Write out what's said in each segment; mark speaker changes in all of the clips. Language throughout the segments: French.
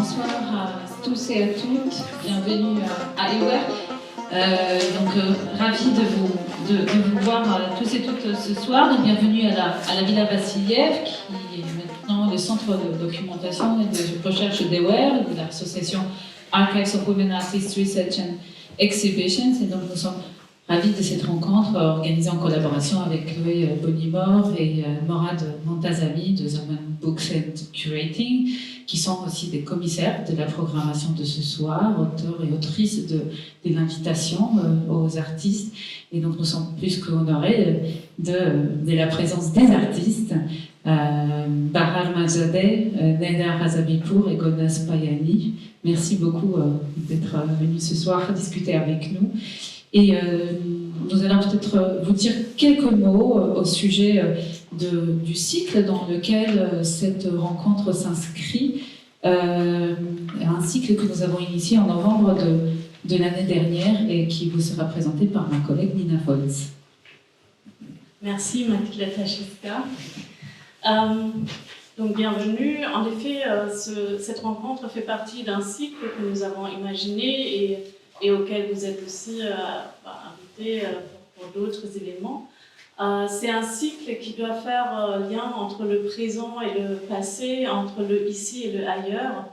Speaker 1: Bonsoir à tous et à toutes, bienvenue à Ewer. Ravi de vous voir tous et toutes ce soir. Donc, bienvenue à la Villa Vassiliev, qui est maintenant le centre de documentation et de recherche d'Ewer, de l'association Archives of Women Artists Research and Exhibitions. Et donc nous sommes ravis de cette rencontre organisée en collaboration avec Chloé Bonimore et Morad Montazami de Zaman Books and Curating, qui sont aussi des commissaires de la programmation de ce soir, auteurs et autrices de l'invitation aux artistes. Et donc nous sommes plus qu'honorés de la présence des artistes. Bahar Mazadeh, Neda Razabipour et Golnaz Payani. Merci beaucoup d'être venus ce soir discuter avec nous. Et nous allons peut-être vous dire quelques mots au sujet du cycle dans lequel cette rencontre s'inscrit. Un cycle que nous avons initié en novembre de l'année dernière et qui vous sera présenté par ma collègue Nina Holz.
Speaker 2: Merci Mathilda Tachiska. Donc bienvenue. En effet, cette rencontre fait partie d'un cycle que nous avons imaginé et auquel vous êtes aussi invités pour d'autres éléments. C'est un cycle qui doit faire lien entre le présent et le passé, entre le ici et le ailleurs.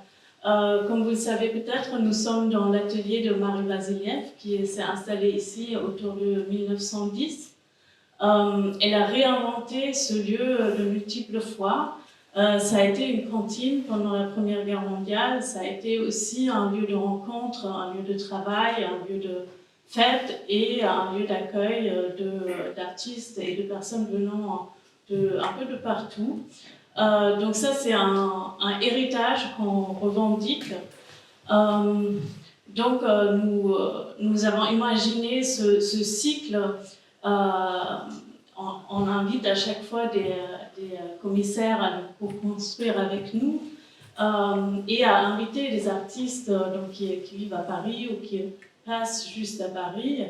Speaker 2: Comme vous le savez peut-être, nous sommes dans l'atelier de Marie Vassiliev qui s'est installée ici autour de 1910. Elle a réinventé ce lieu de multiples fois. Ça a été une cantine pendant la Première Guerre mondiale, ça a été aussi un lieu de rencontre, un lieu de travail, un lieu de fête et un lieu d'accueil d'artistes et de personnes venant un peu de partout. Donc ça, c'est un héritage qu'on revendique. Donc nous avons imaginé ce cycle. On invite à chaque fois des commissaires à co-construire avec nous et à inviter des artistes qui vivent à Paris ou qui passent juste à Paris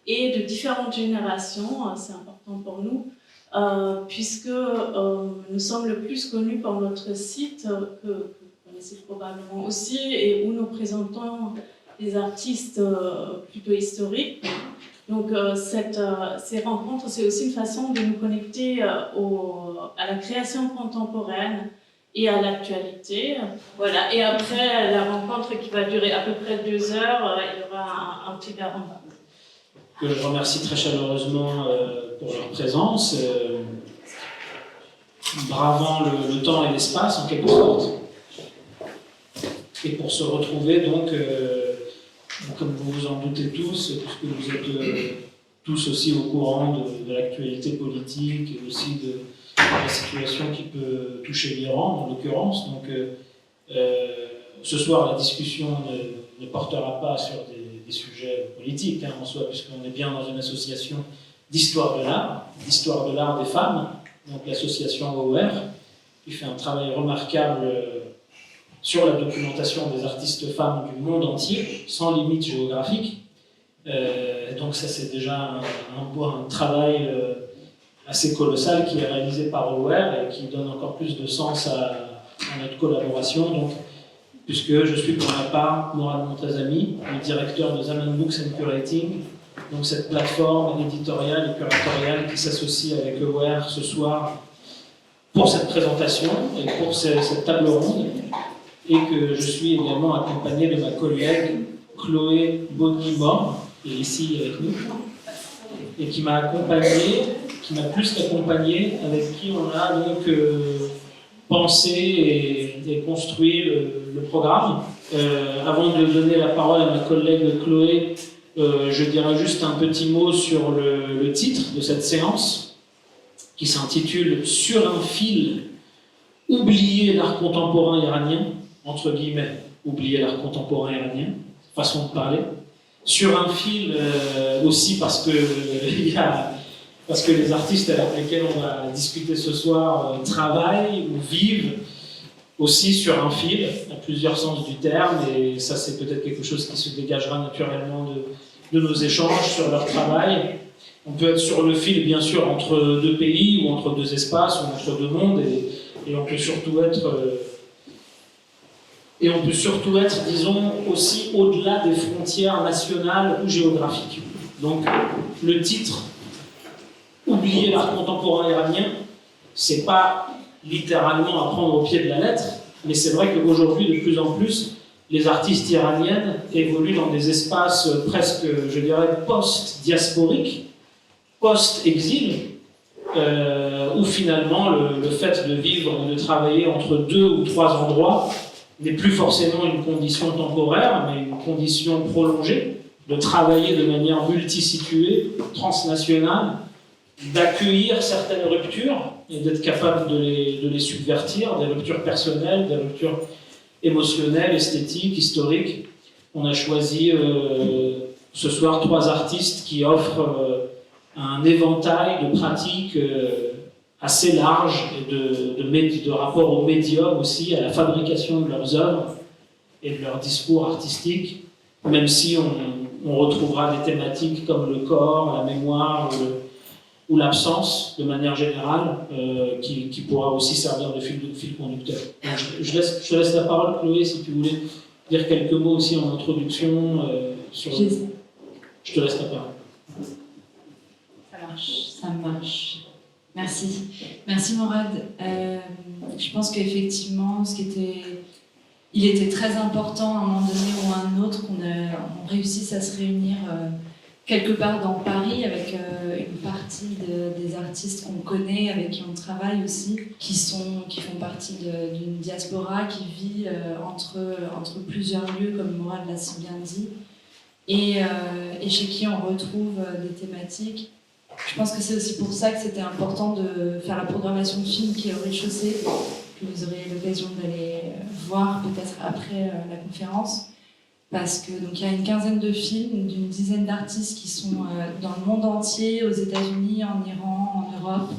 Speaker 2: et de différentes générations, c'est important pour nous, puisque nous sommes le plus connus par notre site, que vous connaissez probablement aussi, et où nous présentons des artistes plutôt historiques. Donc ces rencontres, c'est aussi une façon de nous connecter à la création contemporaine et à l'actualité. Voilà. Et après la rencontre qui va durer à peu près 2 heures, il y aura un petit verre en bas.
Speaker 3: Que je remercie très chaleureusement pour leur présence, bravant le temps et l'espace en quelque sorte, et pour se retrouver donc comme vous vous en doutez tous, puisque vous êtes tous aussi au courant de l'actualité politique et aussi de la situation qui peut toucher l'Iran, en l'occurrence. Donc, ce soir, la discussion ne portera pas sur des sujets politiques en soi, puisqu'on est bien dans une association d'histoire de l'art des femmes, donc l'association OER, qui fait un travail remarquable sur la documentation des artistes femmes du monde entier, sans limite géographique. Donc ça, c'est déjà un travail assez colossal qui est réalisé par OER et qui donne encore plus de sens à notre collaboration. Donc, puisque je suis pour ma part Morad Montazami, le directeur de Zaman Books and Curating, donc cette plateforme éditoriale et curatoriale qui s'associe avec OER ce soir pour cette présentation et pour cette table ronde. Et que je suis également accompagné de ma collègue Chloé Bonimore, qui est ici avec nous, et qui m'a accompagné, qui m'a plus qu'accompagné, avec qui on a donc pensé et construit le programme. Avant de donner la parole à ma collègue Chloé, je dirais juste un petit mot sur le titre de cette séance, qui s'intitule « Sur un fil, oublier l'art contemporain iranien », entre guillemets, oublier l'art contemporain iranien, façon de parler. Sur un fil aussi parce que les artistes avec lesquels on va discuter ce soir travaillent ou vivent aussi sur un fil, à plusieurs sens du terme, et ça c'est peut-être quelque chose qui se dégagera naturellement de nos échanges sur leur travail. On peut être sur le fil, bien sûr, entre 2 pays, ou entre 2 espaces, ou entre 2 mondes, et on peut surtout être Et on peut surtout être, disons, aussi au-delà des frontières nationales ou géographiques. Donc, le titre « Oublier l'art contemporain iranien », c'est pas littéralement à prendre au pied de la lettre, mais c'est vrai qu'aujourd'hui, de plus en plus, les artistes iraniennes évoluent dans des espaces presque, je dirais, post-diasporiques, post-exil, où finalement le fait de vivre ou de travailler entre 2 ou 3 endroits n'est plus forcément une condition temporaire, mais une condition prolongée, de travailler de manière multisituée, transnationale, d'accueillir certaines ruptures et d'être capable de les subvertir, des ruptures personnelles, des ruptures émotionnelles, esthétiques, historiques. On a choisi ce soir 3 artistes qui offrent un éventail de pratiques assez large et de rapport au médium aussi, à la fabrication de leurs œuvres et de leur discours artistique, même si on retrouvera des thématiques comme le corps, la mémoire ou l'absence, de manière générale, qui pourra aussi servir de fil conducteur. Donc, je te laisse la parole, Chloé, si tu voulais dire quelques mots aussi en introduction sur... Je te laisse la parole.
Speaker 4: Ça marche. Merci. Merci Morad. Je pense qu'effectivement, il était très important à un moment donné ou à un autre qu'on réussisse à se réunir quelque part dans Paris avec une partie des artistes qu'on connaît, avec qui on travaille aussi, qui font partie d'une diaspora qui vit entre plusieurs lieux, comme Morad l'a si bien dit, et chez qui on retrouve des thématiques. Je pense que c'est aussi pour ça que c'était important de faire la programmation de films qui est au rez-de-chaussée, que vous aurez l'occasion d'aller voir peut-être après la conférence, parce que donc il y a une quinzaine de films d'une dizaine d'artistes qui sont dans le monde entier, aux États-Unis, en Iran, en Europe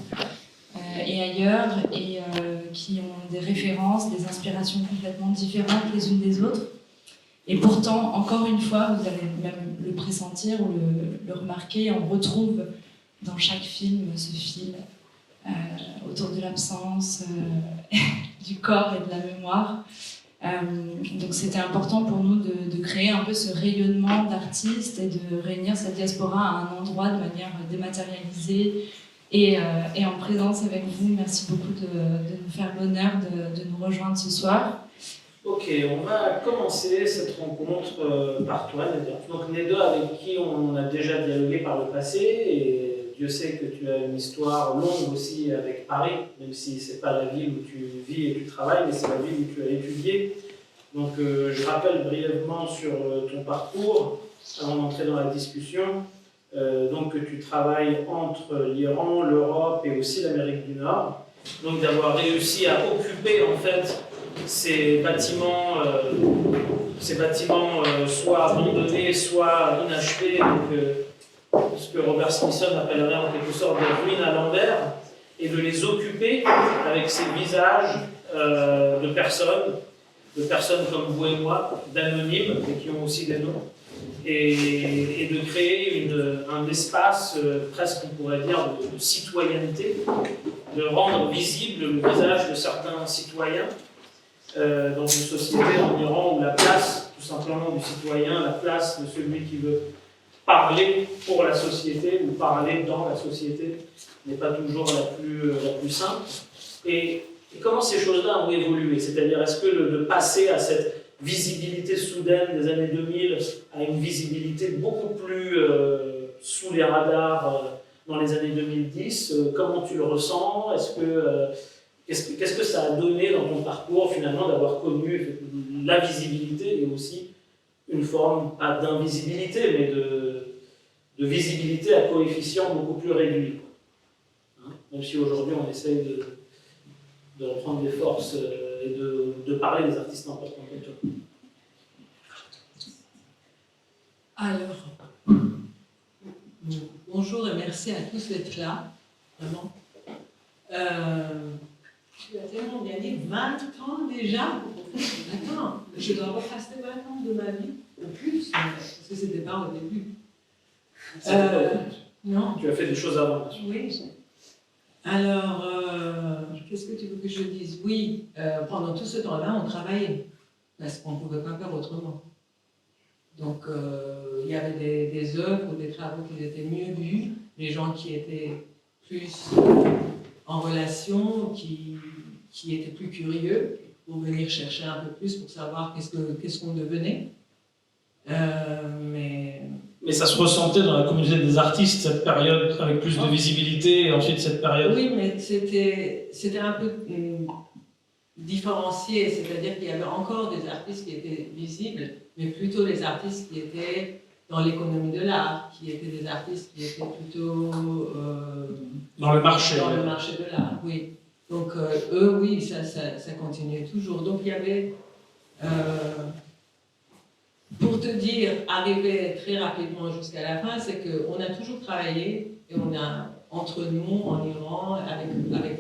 Speaker 4: et ailleurs, et qui ont des références, des inspirations complètement différentes les unes des autres. Et pourtant, encore une fois, vous allez même le pressentir ou le remarquer, on retrouve dans chaque film ce fil autour de l'absence, du corps et de la mémoire. Donc c'était important pour nous de créer un peu ce rayonnement d'artistes et de réunir cette diaspora à un endroit de manière dématérialisée et en présence avec vous. Merci beaucoup de nous faire l'honneur de nous rejoindre ce soir.
Speaker 3: Ok, on va commencer cette rencontre par toi, Nadia. Donc Neda, avec qui on a déjà dialogué par le passé, et Dieu sait que tu as une histoire longue aussi avec Paris, même si ce n'est pas la ville où tu vis et tu travailles, mais c'est la ville où tu as étudié. Donc je rappelle brièvement sur ton parcours, avant d'entrer dans la discussion, donc que tu travailles entre l'Iran, l'Europe et aussi l'Amérique du Nord. Donc d'avoir réussi à occuper en fait ces bâtiments soit abandonnés, soit inachevés, donc, ce que Robert Smithson appellerait en quelque sorte des ruines à l'envers, et de les occuper avec ces visages de personnes comme vous et moi, d'anonymes, mais qui ont aussi des noms, et de créer un espace presque, on pourrait dire, de citoyenneté, de rendre visible le visage de certains citoyens dans une société en Iran où la place, tout simplement, du citoyen, la place de celui qui veut parler pour la société ou parler dans la société n'est pas toujours la plus simple. Et comment ces choses-là ont évolué? C'est-à-dire, est-ce que de passer à cette visibilité soudaine des années 2000 à une visibilité beaucoup plus sous les radars dans les années 2010, comment tu le ressens? Qu'est-ce que ça a donné dans ton parcours, finalement, d'avoir connu la visibilité et aussi une forme, pas d'invisibilité, mais de visibilité à coefficient beaucoup plus réduit, hein? Même si aujourd'hui on essaye de reprendre des forces et de parler des artistes importants comme toi.
Speaker 5: Alors, bonjour et merci à tous d'être là, vraiment. Tu as tellement gagné 20 ans déjà. Attends, je dois repasser 20 ans de ma vie, ou plus, parce que c'était pas au début. Non.
Speaker 3: Tu as fait des choses avant.
Speaker 5: Oui. Alors, qu'est-ce que tu veux que je dise? Oui, pendant tout ce temps-là, on travaillait. parce qu'on ne pouvait pas faire autrement. Donc, il y avait des œuvres ou des travaux qui étaient mieux vus, les gens qui étaient plus en relation, qui étaient plus curieux, pour venir chercher un peu plus, pour savoir qu'est-ce qu'on devenait.
Speaker 3: Mais ça se ressentait dans la communauté des artistes, cette période avec plus de visibilité, et ensuite cette période.
Speaker 5: Oui, mais c'était un peu différencié, c'est-à-dire qu'il y avait encore des artistes qui étaient visibles, mais plutôt les artistes qui étaient dans l'économie de l'art, qui étaient des artistes qui étaient plutôt
Speaker 3: Dans le marché.
Speaker 5: Dans le marché de l'art, oui. Donc eux, oui, ça continuait toujours. Donc il y avait, pour te dire, arriver très rapidement jusqu'à la fin, c'est qu'on a toujours travaillé et on a, entre nous, en Iran, avec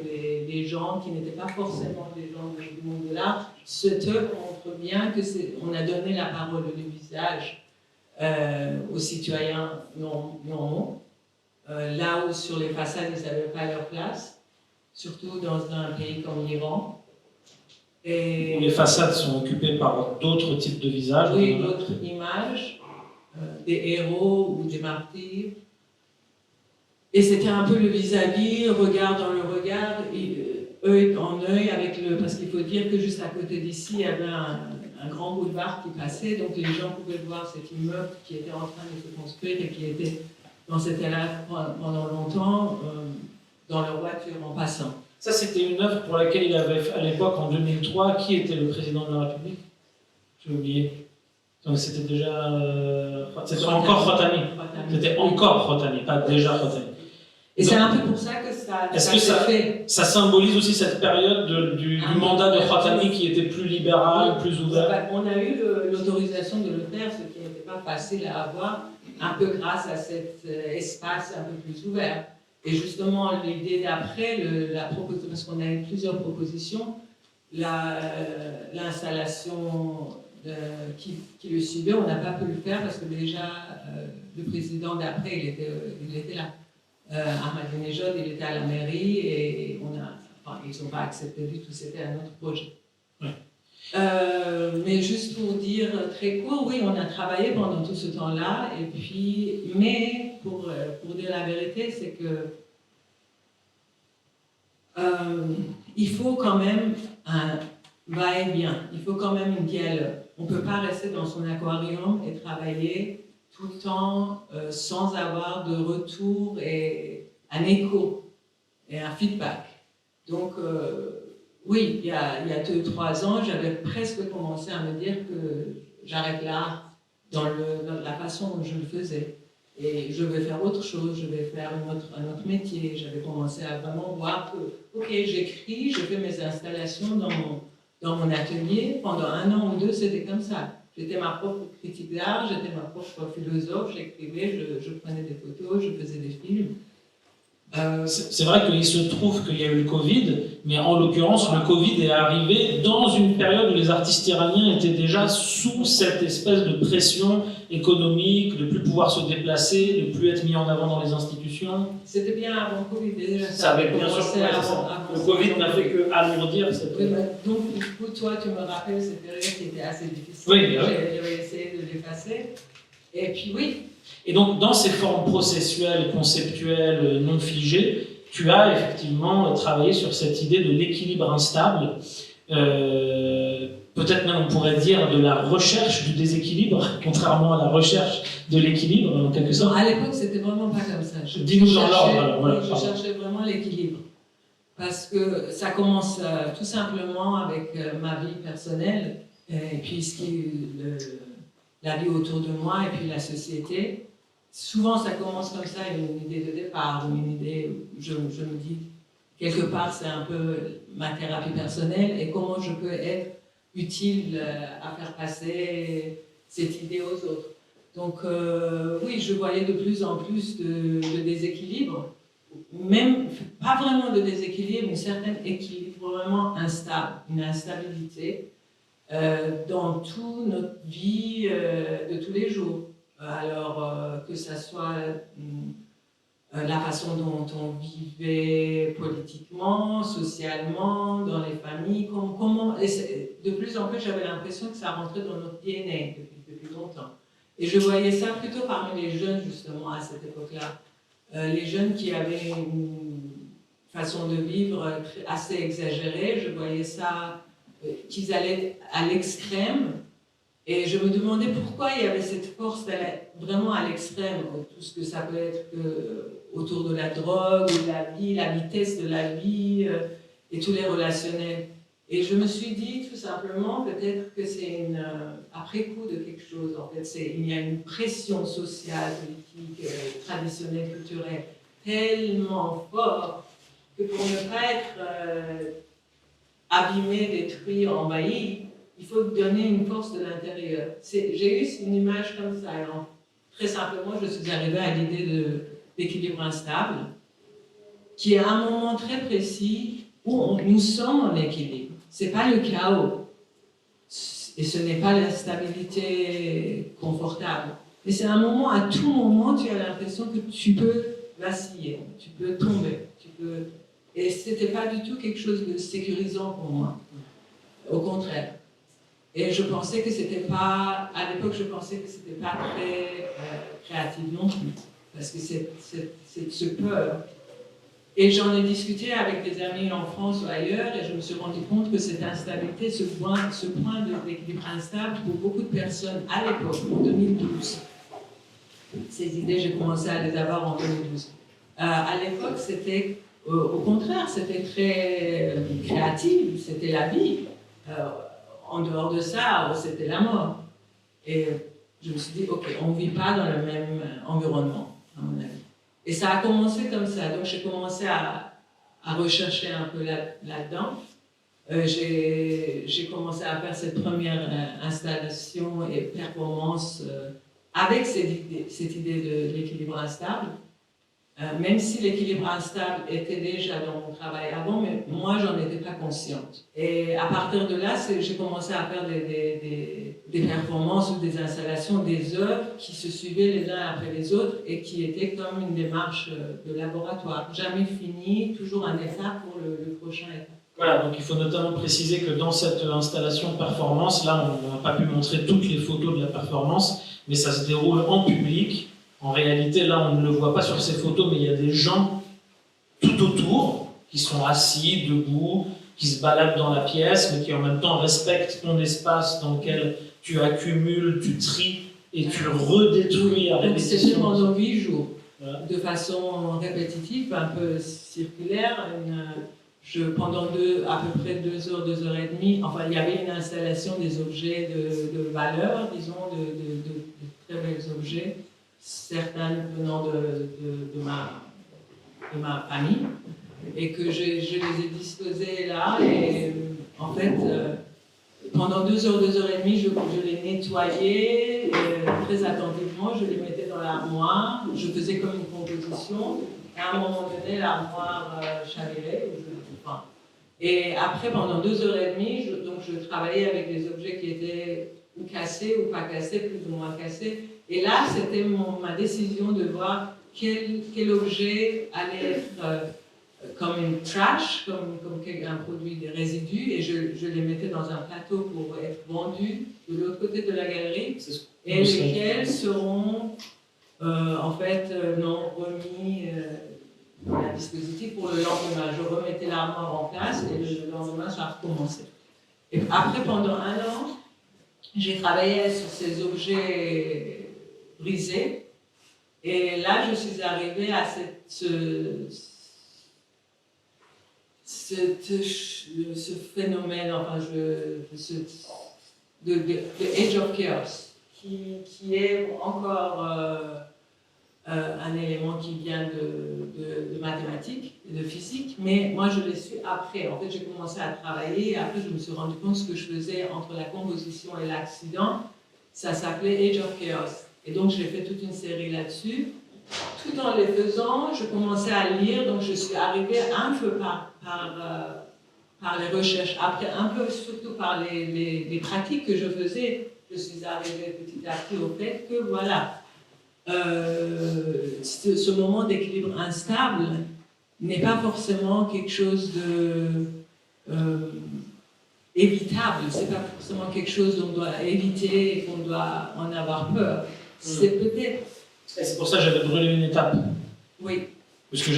Speaker 5: les gens qui n'étaient pas forcément des gens du monde de l'art, cette œuvre montre bien qu'on a donné la parole et le visage aux citoyens normaux, là où sur les façades, ils n'avaient pas leur place, surtout dans un pays comme l'Iran. Et
Speaker 3: les façades sont occupées par d'autres types de visages.
Speaker 5: Oui, d'autres images, des héros ou des martyrs. Et c'était un peu le vis-à-vis, regard dans le regard, et, œil en œil, parce qu'il faut dire que juste à côté d'ici, il y avait un grand boulevard qui passait, donc les gens pouvaient voir cet immeuble qui était en train de se construire et qui était dans cet état-là pendant longtemps, dans leur voiture en passant.
Speaker 3: Ça, c'était une œuvre pour laquelle il avait, à l'époque, en 2003, qui était le président de la République? J'ai oublié. Donc c'était déjà... c'était encore Khatami. C'était encore Khatami, pas déjà Khatami.
Speaker 5: Et c'est un peu pour ça que ça s'est fait.
Speaker 3: Ça symbolise aussi cette période du mandat de Khatami qui était plus libéral, plus ouvert?
Speaker 5: On a eu l'autorisation de le faire, ce qui n'était pas facile à avoir, un peu grâce à cet espace un peu plus ouvert. Et justement, l'idée d'après, la proposition, parce qu'on a eu plusieurs propositions, l'installation qui le suivait, on n'a pas pu le faire parce que déjà, le président d'après, il était là. Ahmadinejad, il était à la mairie et ils n'ont pas accepté du tout, c'était un autre projet.
Speaker 3: Ouais.
Speaker 5: Mais juste pour dire très court, oui, on a travaillé pendant tout ce temps-là, et puis, mais pour dire la vérité, c'est que il faut quand même un va-et-vient, il faut quand même un dialogue. On ne peut pas rester dans son aquarium et travailler tout le temps sans avoir de retour et un écho et un feedback. Donc, oui, il y a 2-3 ans, j'avais presque commencé à me dire que j'arrête l'art dans la façon dont je le faisais. Et je vais faire autre chose, je vais faire un autre métier. J'avais commencé à vraiment voir que, ok, j'écris, je fais mes installations dans mon atelier. Pendant 1 an ou 2, c'était comme ça. J'étais ma propre critique d'art, j'étais ma propre philosophe, j'écrivais, je prenais des photos, je faisais des films.
Speaker 3: C'est vrai qu'il se trouve qu'il y a eu le Covid, mais en l'occurrence, le Covid est arrivé dans une période où les artistes iraniens étaient déjà sous cette espèce de pression économique, de ne plus pouvoir se déplacer, de ne plus être mis en avant dans les institutions.
Speaker 5: C'était bien avant le Covid déjà.
Speaker 3: Ça avait bien sûr commencé avant. Le Covid n'a fait que alourdir cette période.
Speaker 5: Donc, pour toi, tu me rappelles cette période qui était assez difficile.
Speaker 3: Oui,
Speaker 5: J'avais essayé de l'effacer. Et puis oui.
Speaker 3: Et donc, dans ces formes processuelles, conceptuelles, non figées, tu as effectivement travaillé sur cette idée de l'équilibre instable. Peut-être même on pourrait dire de la recherche du déséquilibre, contrairement à la recherche de l'équilibre, en quelque sorte.
Speaker 5: À l'époque, c'était vraiment pas comme ça.
Speaker 3: Dis-nous dans l'ordre, alors. Voilà,
Speaker 5: je cherchais vraiment l'équilibre. Parce que ça commence tout simplement avec ma vie personnelle, et puis la vie autour de moi, et puis la société. Souvent, ça commence comme ça, une idée de départ, une idée, je me dis, quelque part, c'est un peu ma thérapie personnelle, et comment je peux être utile à faire passer cette idée aux autres. Donc, oui, je voyais de plus en plus de déséquilibre, même, pas vraiment de déséquilibre, un certain équilibre vraiment instable, une instabilité dans toute notre vie de tous les jours. Alors, que ça soit la façon dont on vivait politiquement, socialement, dans les familles, et de plus en plus j'avais l'impression que ça rentrait dans notre DNA depuis longtemps. Et je voyais ça plutôt parmi les jeunes justement à cette époque-là. Les jeunes qui avaient une façon de vivre assez exagérée, je voyais ça, qu'ils allaient à l'extrême. Et je me demandais pourquoi il y avait cette force d'aller vraiment à l'extrême, tout ce que ça peut être autour de la drogue, de la vie, la vitesse de la vie et tous les relationnels. Et je me suis dit tout simplement peut-être que c'est après-coup de quelque chose. En fait, il y a une pression sociale, politique, traditionnelle, culturelle tellement forte que pour ne pas être abîmé, détruit, envahi, il faut donner une force de l'intérieur. J'ai eu une image comme ça. Alors, très simplement, je suis arrivée à l'idée d'équilibre instable, qui est à un moment très précis où nous sommes en équilibre. Ce n'est pas le chaos, et ce n'est pas la stabilité confortable. Mais c'est un moment, à tout moment, tu as l'impression que tu peux vaciller, tu peux tomber, Et ce n'était pas du tout quelque chose de sécurisant pour moi. Au contraire. Et je pensais que c'était pas, à l'époque, je pensais que c'était pas très créatif non plus, parce que c'est ce peur. Et j'en ai discuté avec des amis en France ou ailleurs, et je me suis rendu compte que cette instabilité, ce point d'équilibre instable, pour beaucoup de personnes à l'époque, en 2012, ces idées, j'ai commencé à les avoir en 2012. À l'époque, c'était, au contraire, c'était très créatif, c'était la vie. En dehors de ça, c'était la mort. Et je me suis dit, ok, on ne vit pas dans le même environnement, à mon avis. Et ça a commencé comme ça. Donc j'ai commencé à rechercher un peu là-dedans. J'ai commencé à faire cette première installation et performance avec cette idée de l'équilibre instable. Même si l'équilibre instable était déjà dans mon travail avant, mais moi, j'en étais pas consciente. Et à partir de là, j'ai commencé à faire des performances ou des installations, des œuvres qui se suivaient les uns après les autres et qui étaient comme une démarche de laboratoire. Jamais fini, toujours un étape pour le prochain étape.
Speaker 3: Voilà, donc il faut notamment préciser que dans cette installation performance, là, on n'a pas pu montrer toutes les photos de la performance, mais ça se déroule en public. En réalité, là, on ne le voit pas sur ces photos, mais il y a des gens tout autour qui sont assis, debout, qui se baladent dans la pièce, mais qui en même temps respectent ton espace dans lequel tu accumules, tu tries et tu redétruis à répétition.
Speaker 5: Donc c'était pendant 8 jours,
Speaker 3: voilà.
Speaker 5: De façon répétitive, un peu circulaire. Pendant à peu près 2 heures, 2 heures et demie, enfin il y avait une installation des objets de valeur, disons, de très bels objets. Certains venant de ma famille, et que je les ai disposés là, et en fait, pendant 2 heures, 2 heures et demie, je les nettoyais très attentivement, je les mettais dans l'armoire, je faisais comme une composition, et à un moment donné, l'armoire chavirait, et après, pendant 2 heures et demie, je travaillais avec des objets qui étaient ou cassés ou pas cassés, plus ou moins cassés. Et là, c'était ma décision de voir quel objet allait être comme une trash, comme un produit de résidus, et je les mettais dans un plateau pour être vendus de l'autre côté de la galerie, et lesquels seront en fait non remis dans un dispositif pour le lendemain. Je remettais l'armoire en place et le lendemain, ça recommençait. Et après, pendant 1 an, j'ai travaillé sur ces objets brisés. Et là, je suis arrivée à ce phénomène, enfin, de Age of Chaos, qui est encore un élément qui vient de mathématiques et de physique, mais moi je l'ai su après. En fait, j'ai commencé à travailler et après je me suis rendu compte que ce que je faisais entre la composition et l'accident, ça s'appelait Age of Chaos. Et donc j'ai fait toute une série là-dessus. Tout en les faisant, je commençais à lire, donc je suis arrivée un peu par les recherches, après un peu surtout par les pratiques que je faisais, je suis arrivée petit à petit au fait que voilà, ce moment d'équilibre instable n'est pas forcément quelque chose de évitable, c'est pas forcément quelque chose dont on doit éviter et qu'on doit en avoir peur. C'est peut-être...
Speaker 3: Et c'est pour ça que j'avais brûlé une étape.
Speaker 5: Oui.
Speaker 3: Parce que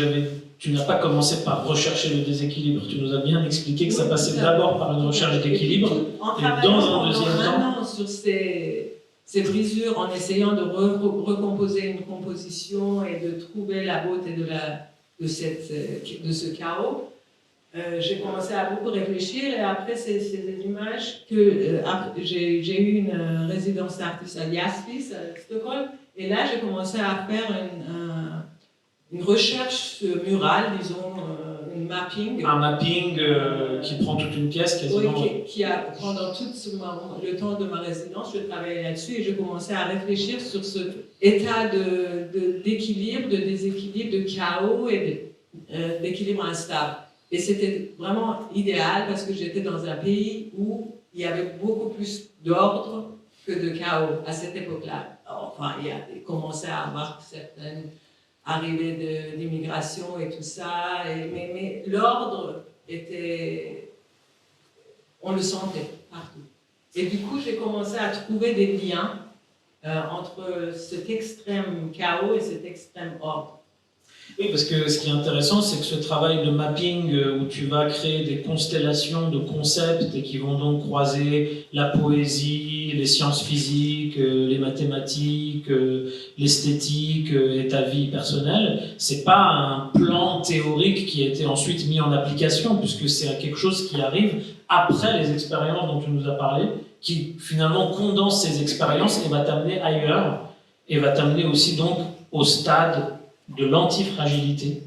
Speaker 3: tu n'as pas commencé par rechercher le déséquilibre. Tu nous as bien expliqué que ça passait d'abord par une recherche d'équilibre.
Speaker 5: En
Speaker 3: Et
Speaker 5: travaillant
Speaker 3: dans un deuxième temps,
Speaker 5: un an sur ces brisures, en essayant de recomposer une composition et de trouver la beauté de ce chaos, j'ai commencé à beaucoup réfléchir et après ces images que j'ai eu une résidence d'artiste à Jaspis, à Stockholm, et là j'ai commencé à faire une recherche murale, disons, une mapping.
Speaker 3: un mapping qui prend toute une pièce quasiment.
Speaker 5: Oui, qui a, pendant tout le temps de ma résidence, je travaillais là-dessus et je commençais à réfléchir sur ce état d'équilibre, de déséquilibre, de chaos et d'équilibre instable. Et c'était vraiment idéal parce que j'étais dans un pays où il y avait beaucoup plus d'ordre que de chaos à cette époque-là. Enfin, il commençait à avoir certaines arrivées d'immigration et tout ça, mais l'ordre était... On le sentait partout. Et du coup, j'ai commencé à trouver des liens entre cet extrême chaos et cet extrême ordre.
Speaker 3: Oui, parce que ce qui est intéressant, c'est que ce travail de mapping où tu vas créer des constellations de concepts et qui vont donc croiser la poésie, les sciences physiques, les mathématiques, l'esthétique et ta vie personnelle, c'est pas un plan théorique qui a été ensuite mis en application, puisque c'est quelque chose qui arrive après les expériences dont tu nous as parlé, qui finalement condense ces expériences et va t'amener ailleurs, et va t'amener aussi donc au stade de l'antifragilité.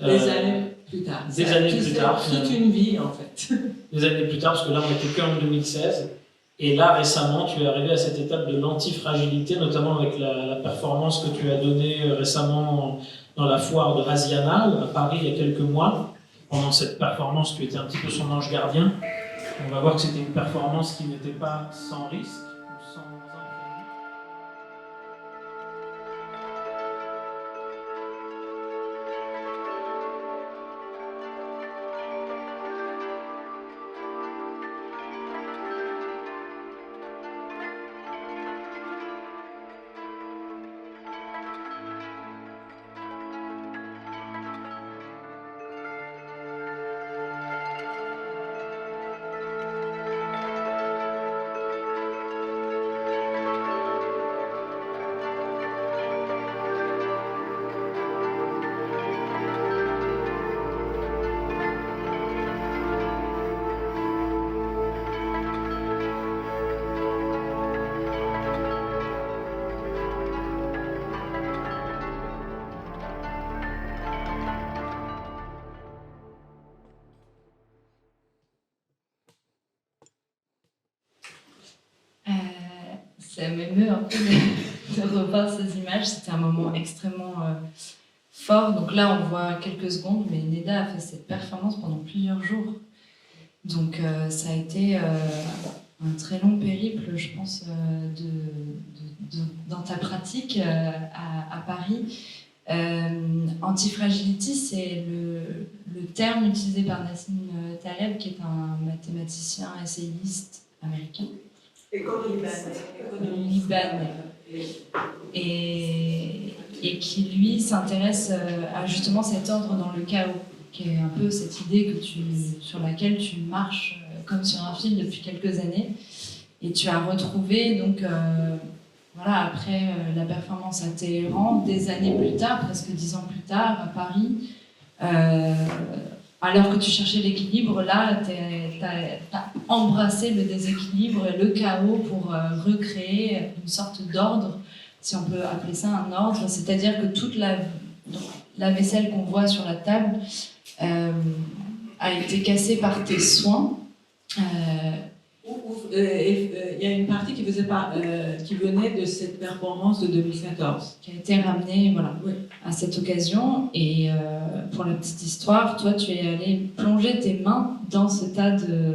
Speaker 5: Des années plus tard.
Speaker 3: Des années plus tard.
Speaker 5: Toute une vie, en fait.
Speaker 3: Des années plus tard, parce que là, on n'était qu'en 2016. Et là, récemment, tu es arrivé à cette étape de l'antifragilité, notamment avec la performance que tu as donnée récemment dans la foire de Raziana, à Paris, il y a quelques mois. Pendant cette performance, tu étais un petit peu son ange gardien. On va voir que c'était une performance qui n'était pas sans risque, ou sans imprévu.
Speaker 4: Ça m'émeut un peu de revoir ces images. C'était un moment extrêmement fort. Donc là, on voit quelques secondes, mais Neda a fait cette performance pendant plusieurs jours. Donc ça a été un très long périple, je pense, dans ta pratique à Paris. Antifragility, c'est le terme utilisé par Nassim Taleb, qui est un mathématicien essayiste américain. Libanais. Et qui, lui, s'intéresse à justement cet ordre dans le chaos, qui est un peu cette idée sur laquelle tu marches comme sur un fil depuis quelques années. Et tu as retrouvé, donc, voilà, après la performance à Téhéran, des années plus tard, presque 10 ans plus tard, à Paris, alors que tu cherchais l'équilibre, là, t'as embrassé le déséquilibre et le chaos pour recréer une sorte d'ordre, si on peut appeler ça un ordre, c'est-à-dire que toute la vaisselle qu'on voit sur la table a été cassée par tes soins.
Speaker 5: Il y a une partie qui venait de cette performance de 2014.
Speaker 4: Qui a été ramenée, voilà,
Speaker 5: Oui.
Speaker 4: à cette occasion. Et pour la petite histoire, toi, tu es allé plonger tes mains dans ce tas de...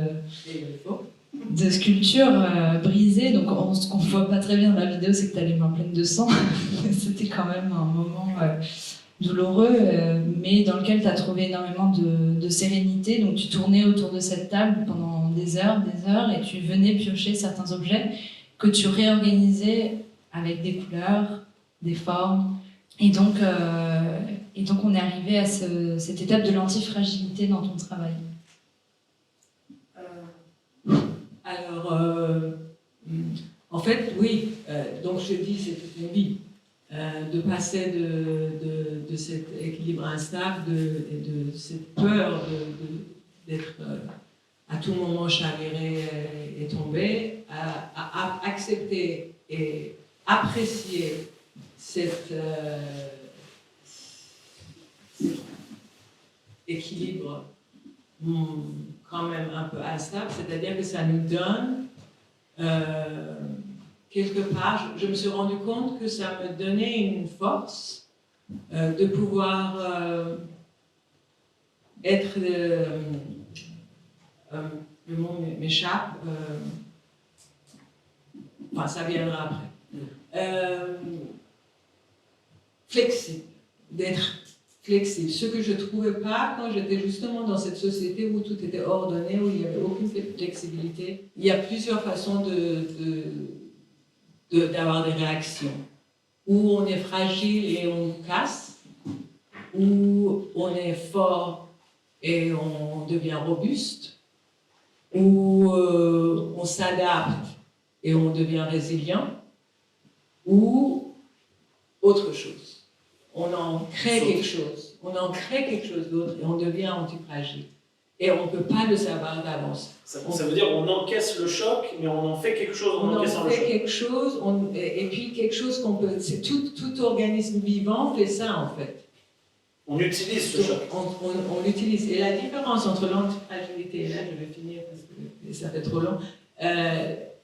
Speaker 4: de sculptures brisées. Donc, ce qu'on ne voit pas très bien dans la vidéo, c'est que tu as les mains pleines de sang. C'était quand même un moment douloureux, mais dans lequel tu as trouvé énormément de sérénité. Donc, tu tournais autour de cette table pendant des heures, et tu venais piocher certains objets que tu réorganisais avec des couleurs, des formes. Et donc on est arrivé à cette étape de l'antifragilité dans ton travail.
Speaker 5: Alors, en fait, oui, donc je dis c'est toute une vie. De passer de cet équilibre instable, de cette peur d'être à tout moment chaviré et tombé, à accepter et apprécier cet équilibre quand même un peu instable, c'est-à-dire que ça nous donne quelque part, je me suis rendu compte que ça me donnait une force de pouvoir être, le mot m'échappe, enfin ça viendra après, flexible, d'être flexible, ce que je ne trouvais pas quand j'étais justement dans cette société où tout était ordonné, où il n'y avait aucune flexibilité. Il y a plusieurs façons d'avoir des réactions, où on est fragile et on casse, où on est fort et on devient robuste, où on s'adapte et on devient résilient, ou autre chose. On en crée quelque chose, d'autre et on devient antifragile. Et on ne peut pas le savoir d'avance.
Speaker 3: Ça veut dire qu'on encaisse le choc, mais on en fait quelque chose en encaissant le choc.
Speaker 5: On en fait quelque chose, et puis quelque chose qu'on peut... Tout organisme vivant fait ça, en fait.
Speaker 3: On utilise ce choc.
Speaker 5: On l'utilise. Et la différence entre l'antifragilité, et là je vais finir parce que ça fait trop long,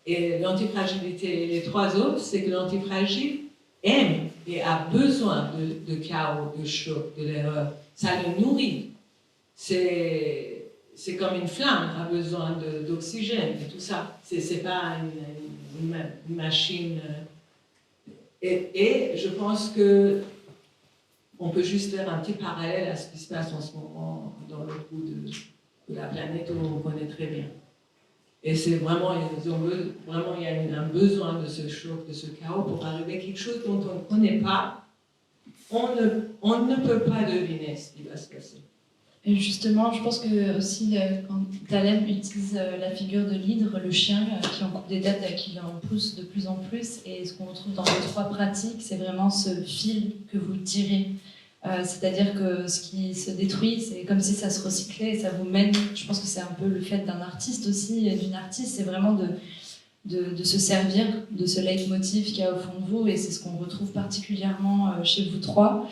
Speaker 5: et l'antifragilité et les trois autres, c'est que l'antifragile aime et a besoin de chaos, de choc, de l'erreur. Ça le nourrit. C'est comme une flamme, a besoin d'oxygène et tout ça. C'est pas une machine. Et je pense que on peut juste faire un petit parallèle à ce qui se passe en ce moment dans le coup de la planète où on connaît très bien. Et c'est vraiment, il y a un besoin de ce choc, de ce chaos pour arriver à quelque chose dont on ne connaît pas. On ne peut pas deviner ce qui va se passer.
Speaker 4: Et justement, je pense que aussi quand Thalem utilise la figure de l'hydre, le chien qui en coupe des têtes et qui en pousse de plus en plus, et ce qu'on retrouve dans les trois pratiques, c'est vraiment ce fil que vous tirez. C'est-à-dire que ce qui se détruit, c'est comme si ça se recyclait et ça vous mène. Je pense que c'est un peu le fait d'un artiste aussi, d'une artiste, c'est vraiment de se servir de ce leitmotiv qu'il y a au fond de vous, et c'est ce qu'on retrouve particulièrement chez vous trois.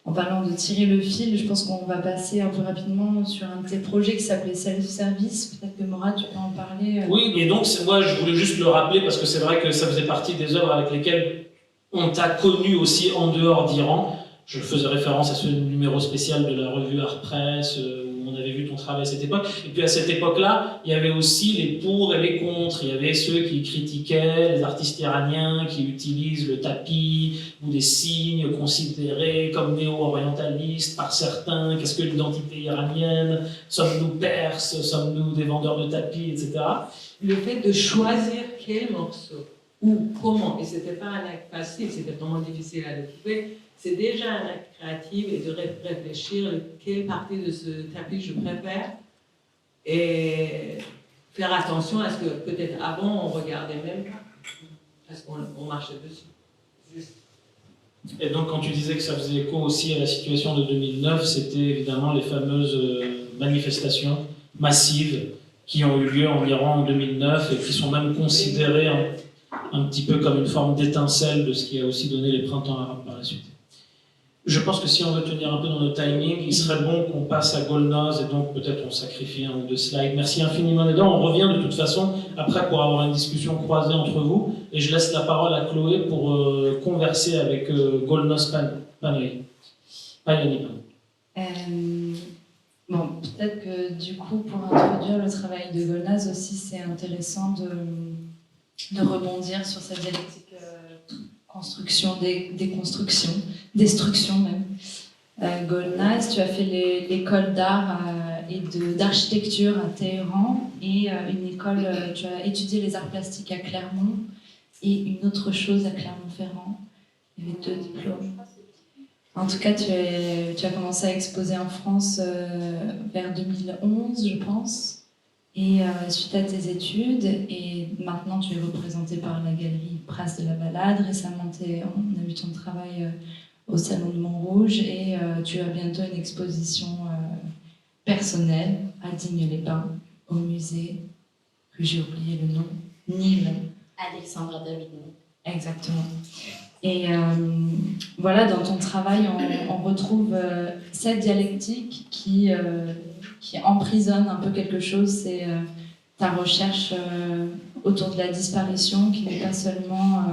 Speaker 4: En parlant de tirer le fil, je pense qu'on va passer un peu rapidement sur un de tes projets qui s'appelait Self-Service. Peut-être que Morad, tu peux en parler.
Speaker 3: Oui, et donc moi je voulais juste le rappeler parce que c'est vrai que ça faisait partie des œuvres avec lesquelles on t'a connu aussi en dehors d'Iran. Je faisais référence à ce numéro spécial de la revue Art Press où on avait vu ton travail à cette époque. Et puis à cette époque-là, il y avait aussi les pour et les contre. Il y avait ceux qui critiquaient les artistes iraniens qui utilisent le tapis ou des signes considérés comme néo-orientalistes par certains. Qu'est-ce que l'identité iranienne? Sommes-nous perses? Sommes-nous des vendeurs de tapis, etc.
Speaker 5: Le fait de choisir quel morceau ou comment, et c'était pas un acte facile, c'était vraiment difficile à découper. C'est déjà un acte créatif et de réfléchir quelle partie de ce tapis je préfère et faire attention à ce que peut-être avant on regardait même pas, parce qu'on marchait dessus. Juste.
Speaker 3: Et donc quand tu disais que ça faisait écho aussi à la situation de 2009, c'était évidemment les fameuses manifestations massives qui ont eu lieu en Iran en 2009 et qui sont même considérées un petit peu comme une forme d'étincelle de ce qui a aussi donné les printemps arabes par la suite. Je pense que si on veut tenir un peu dans nos timings, il serait bon qu'on passe à Golnoz et donc peut-être on sacrifie un ou deux slides. Merci infiniment Neda. On revient de toute façon après pour avoir une discussion croisée entre vous et je laisse la parole à Chloé pour converser avec Golnoz Payani.
Speaker 4: Bon, peut-être que du coup, pour introduire le travail de Golnaz aussi, c'est intéressant de rebondir sur cette dialectique construction, déconstruction, destruction même. Golnaz, tu as fait l'école d'art et d'architecture à Téhéran et tu as étudié les arts plastiques à Clermont et une autre chose à Clermont-Ferrand. Il y avait 2 diplômes. En tout cas, tu as commencé à exposer en France vers 2011, je pense, et suite à tes études, et maintenant tu es représentée par la galerie Prince de la Balade. Récemment, on a vu ton travail au Salon de Montrouge, et tu as bientôt une exposition personnelle à Digne-les-Bains, au musée, que j'ai oublié le nom, Nîmes.
Speaker 6: Alexandre David.
Speaker 4: Exactement. Et voilà, dans ton travail, on retrouve cette dialectique qui emprisonne un peu quelque chose. C'est ta recherche autour de la disparition, qui n'est pas seulement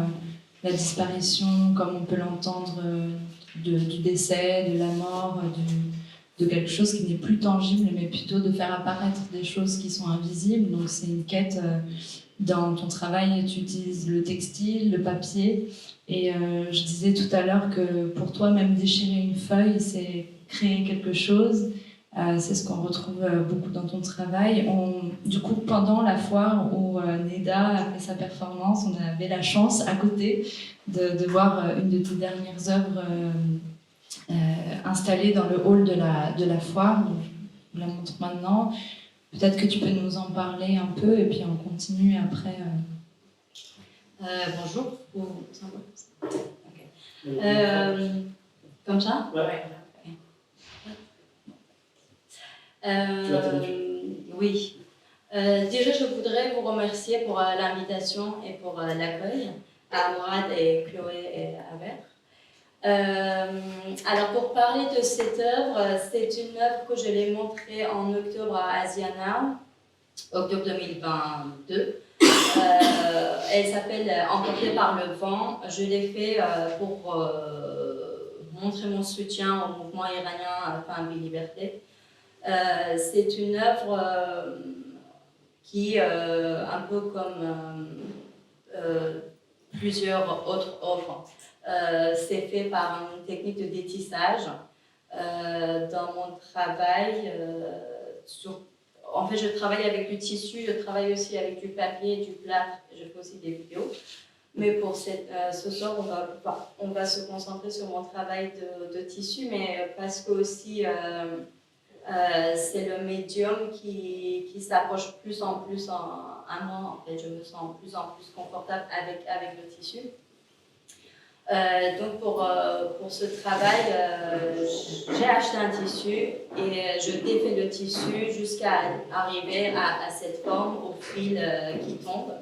Speaker 4: la disparition, comme on peut l'entendre, du décès, de la mort, de quelque chose qui n'est plus tangible, mais plutôt de faire apparaître des choses qui sont invisibles. Donc c'est une quête. Dans ton travail, tu utilises le textile, le papier. Et je disais tout à l'heure que pour toi, même déchirer une feuille, c'est créer quelque chose. C'est ce qu'on retrouve beaucoup dans ton travail. Du coup, pendant la foire où Neda a fait sa performance, on avait la chance à côté de voir une de tes dernières œuvres installée dans le hall de la foire. Donc, je vous la montre maintenant. Peut-être que tu peux nous en parler un peu et puis on continue après.
Speaker 6: Bonjour. Comme ça?
Speaker 3: Ouais.
Speaker 6: Oui. Déjà, je voudrais vous remercier pour l'invitation et pour l'accueil à Mourad et Chloé et Aver. Alors, pour parler de cette œuvre, c'est une œuvre que je l'ai montrée en octobre à Asiana, octobre 2022. Elle s'appelle Emportée par le vent. Je l'ai fait pour montrer mon soutien au mouvement iranien Femmes et Liberté. C'est une œuvre qui, un peu comme plusieurs autres œuvres, c'est fait par une technique de détissage. Dans mon travail, en fait, je travaille avec du tissu, je travaille aussi avec du papier, du plâtre, je fais aussi des vidéos. Mais pour ce soir, on va se concentrer sur mon travail de tissu, mais parce que aussi c'est le médium qui s'approche plus en plus à moi. En fait, je me sens plus en plus confortable avec le tissu. Donc pour ce travail, j'ai acheté un tissu et je défais le tissu jusqu'à arriver à cette forme au fil qui tombe.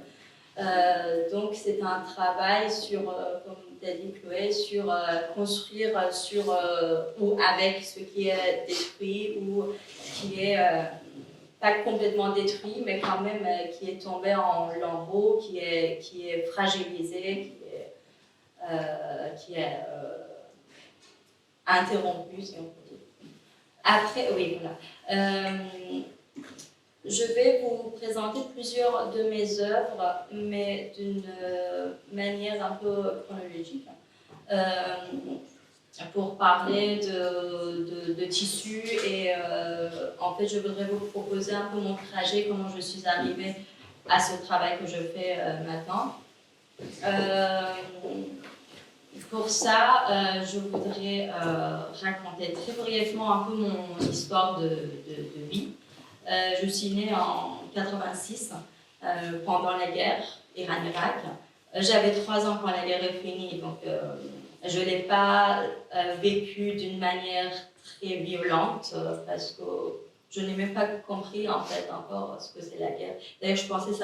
Speaker 6: Donc c'est un travail sur, comme tu as dit Chloé, sur construire sur ou avec ce qui est détruit ou qui est pas complètement détruit, mais quand même qui est tombé en lambeaux, qui est fragilisé, qui est interrompu, si on peut dire. Après, oui, voilà. Je vais vous présenter plusieurs de mes œuvres, mais d'une manière un peu chronologique, pour parler de tissu. Et en fait, je voudrais vous proposer un peu mon trajet, comment je suis arrivée à ce travail que je fais maintenant. Pour ça, je voudrais raconter très brièvement un peu mon histoire de vie. Je suis née en 86, pendant la guerre Iran-Irak. J'avais 3 ans quand la guerre est finie, donc je ne l'ai pas vécu d'une manière très violente, parce que je n'ai même pas compris en fait encore ce que c'est la guerre. D'ailleurs, je pensais que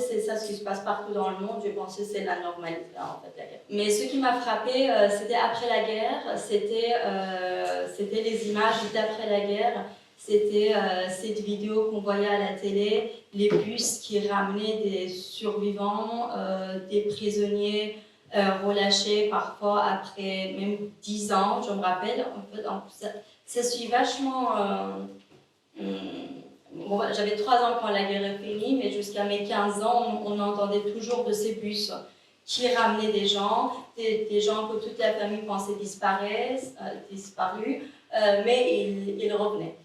Speaker 6: c'est ça ce qui se passe partout dans le monde. Je pensais que c'est la normalité en fait, la guerre. Mais ce qui m'a frappée, c'était après la guerre. C'était les images d'après la guerre. C'était cette vidéo qu'on voyait à la télé, les bus qui ramenaient des survivants, des prisonniers relâchés parfois après même 10 ans, je me rappelle. En fait, ça suit vachement Bon, j'avais 3 ans quand la guerre est finie, mais jusqu'à mes 15 ans, on entendait toujours de ces bus qui ramenaient des gens que toute la famille pensait disparus, mais ils revenaient.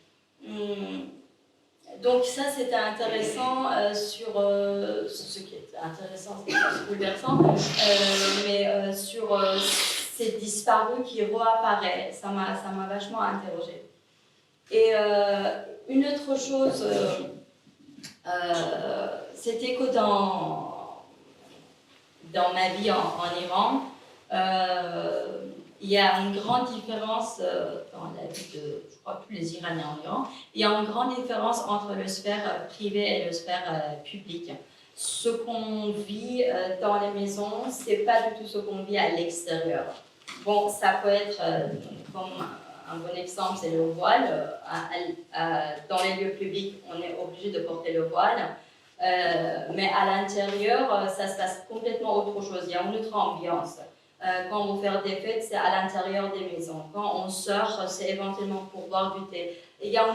Speaker 6: Donc ça, c'était intéressant ce qui est intéressant, c'est pas bouleversant, mais sur ces disparus qui réapparaissent. Ça m'a vachement interrogée. Et une autre chose, c'était que dans ma vie en Iran, il y a une grande différence dans la vie de, je crois, tous les Iraniens en Iran. Il y a une grande différence entre le sphère privée et le sphère publique. Ce qu'on vit dans les maisons, c'est pas du tout ce qu'on vit à l'extérieur. Bon, ça peut être, comme un bon exemple, c'est le voile. Dans les lieux publics, on est obligé de porter le voile. Mais à l'intérieur, ça se passe complètement autre chose. Il y a une autre ambiance. Quand on veut faire des fêtes, c'est à l'intérieur des maisons. Quand on sort, c'est éventuellement pour boire du thé. Il y a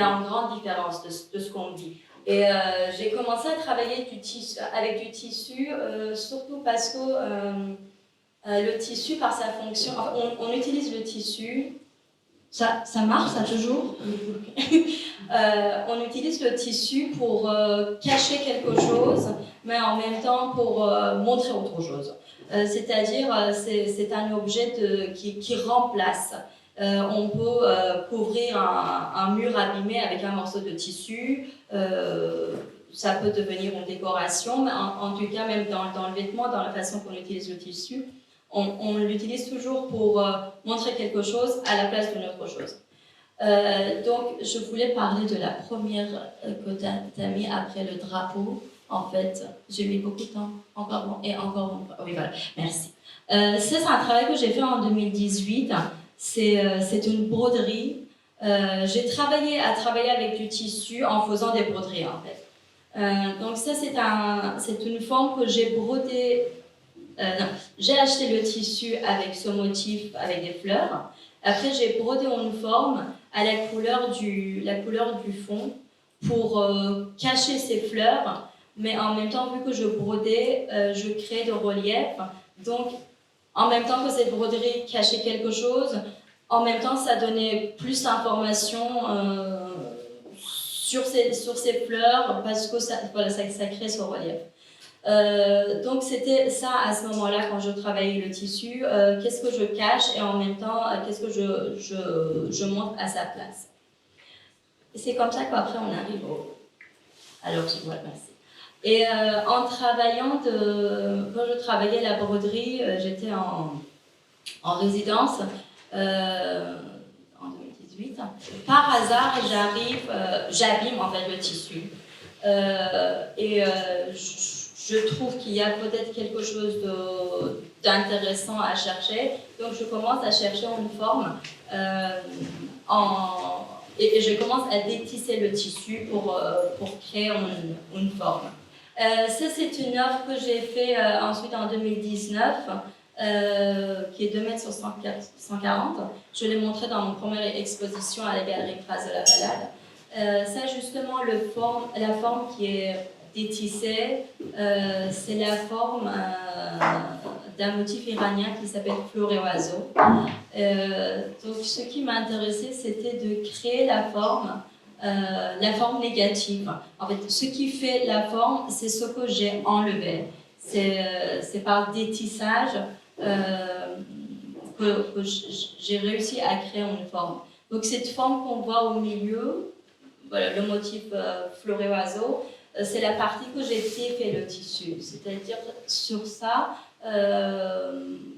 Speaker 6: une grande différence de ce qu'on vit. Et j'ai commencé à travailler avec du tissu, surtout parce que le tissu, par sa fonction, enfin, on utilise le tissu. Ça marche, ça toujours. On utilise le tissu pour cacher quelque chose, mais en même temps pour montrer autre chose. C'est-à-dire, c'est un objet qui remplace. On peut couvrir un mur abîmé avec un morceau de tissu. Ça peut devenir une décoration, mais en tout cas, même dans le vêtement, dans la façon qu'on utilise le tissu, on l'utilise toujours pour montrer quelque chose à la place d'une autre chose. Donc, je voulais parler de la première que tu as mis après le drapeau. En fait, j'ai mis beaucoup de temps, encore. Oui, voilà, merci. C'est un travail que j'ai fait en 2018. C'est une broderie. J'ai travaillé avec du tissu en faisant des broderies, en fait. Donc ça, c'est une forme que j'ai brodée. J'ai acheté le tissu avec ce motif, avec des fleurs. Après, j'ai brodé une forme à la couleur du fond pour cacher ces fleurs. Mais en même temps, vu que je brodais, je créais de relief. Donc, en même temps que cette broderie cachait quelque chose, en même temps, ça donnait plus d'informations sur ces fleurs parce que ça crée ce relief. Donc c'était ça à ce moment-là quand je travaillais le tissu, qu'est-ce que je cache et en même temps qu'est-ce que je montre à sa place. Et c'est comme ça qu'après on arrive alors voilà, merci. Et en travaillant quand je travaillais la broderie, j'étais en résidence en 2018. Par hasard j'abîme en fait le tissu je trouve qu'il y a peut-être quelque chose d'intéressant à chercher. Donc, je commence à chercher une forme et je commence à détisser le tissu pour créer une forme. Ça, c'est une œuvre que j'ai faite ensuite en 2019, qui est 2 mètres sur 140. Je l'ai montrée dans mon première exposition à la Galerie Phrase de la Balade. Ça, justement, la forme qui est détissée, c'est la forme d'un motif iranien qui s'appelle fleur et oiseau. Donc, ce qui m'intéressait, c'était de créer la forme négative. En fait, ce qui fait la forme, c'est ce que j'ai enlevé. C'est par détissage que j'ai réussi à créer une forme. Donc, cette forme qu'on voit au milieu, voilà, le motif fleur et oiseau, c'est la partie que j'ai défait le tissu. C'est-à-dire, sur ça,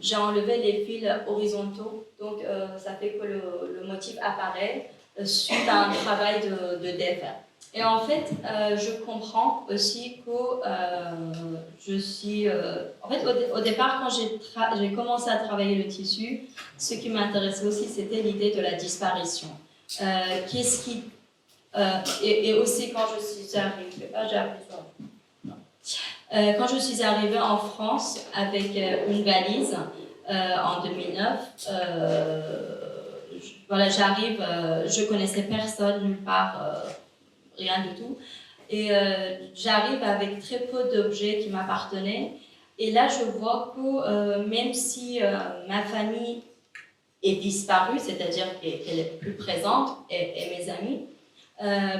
Speaker 6: j'ai enlevé les fils horizontaux. Donc, ça fait que le motif apparaît suite à un travail de défait. Et en fait, je comprends aussi que je suis... en fait, au départ, quand j'ai commencé à travailler le tissu, ce qui m'intéressait aussi, c'était l'idée de la disparition. Qu'est-ce qui... et aussi quand je suis arrivée... j'ai appris ça. Non. Quand je suis arrivée en France avec une valise en 2009, voilà, j'arrive, je connaissais personne, nulle part, rien du tout. Et j'arrive avec très peu d'objets qui m'appartenaient. Et là, je vois que même si ma famille est disparue, c'est-à-dire qu'elle est plus présente, et mes amis,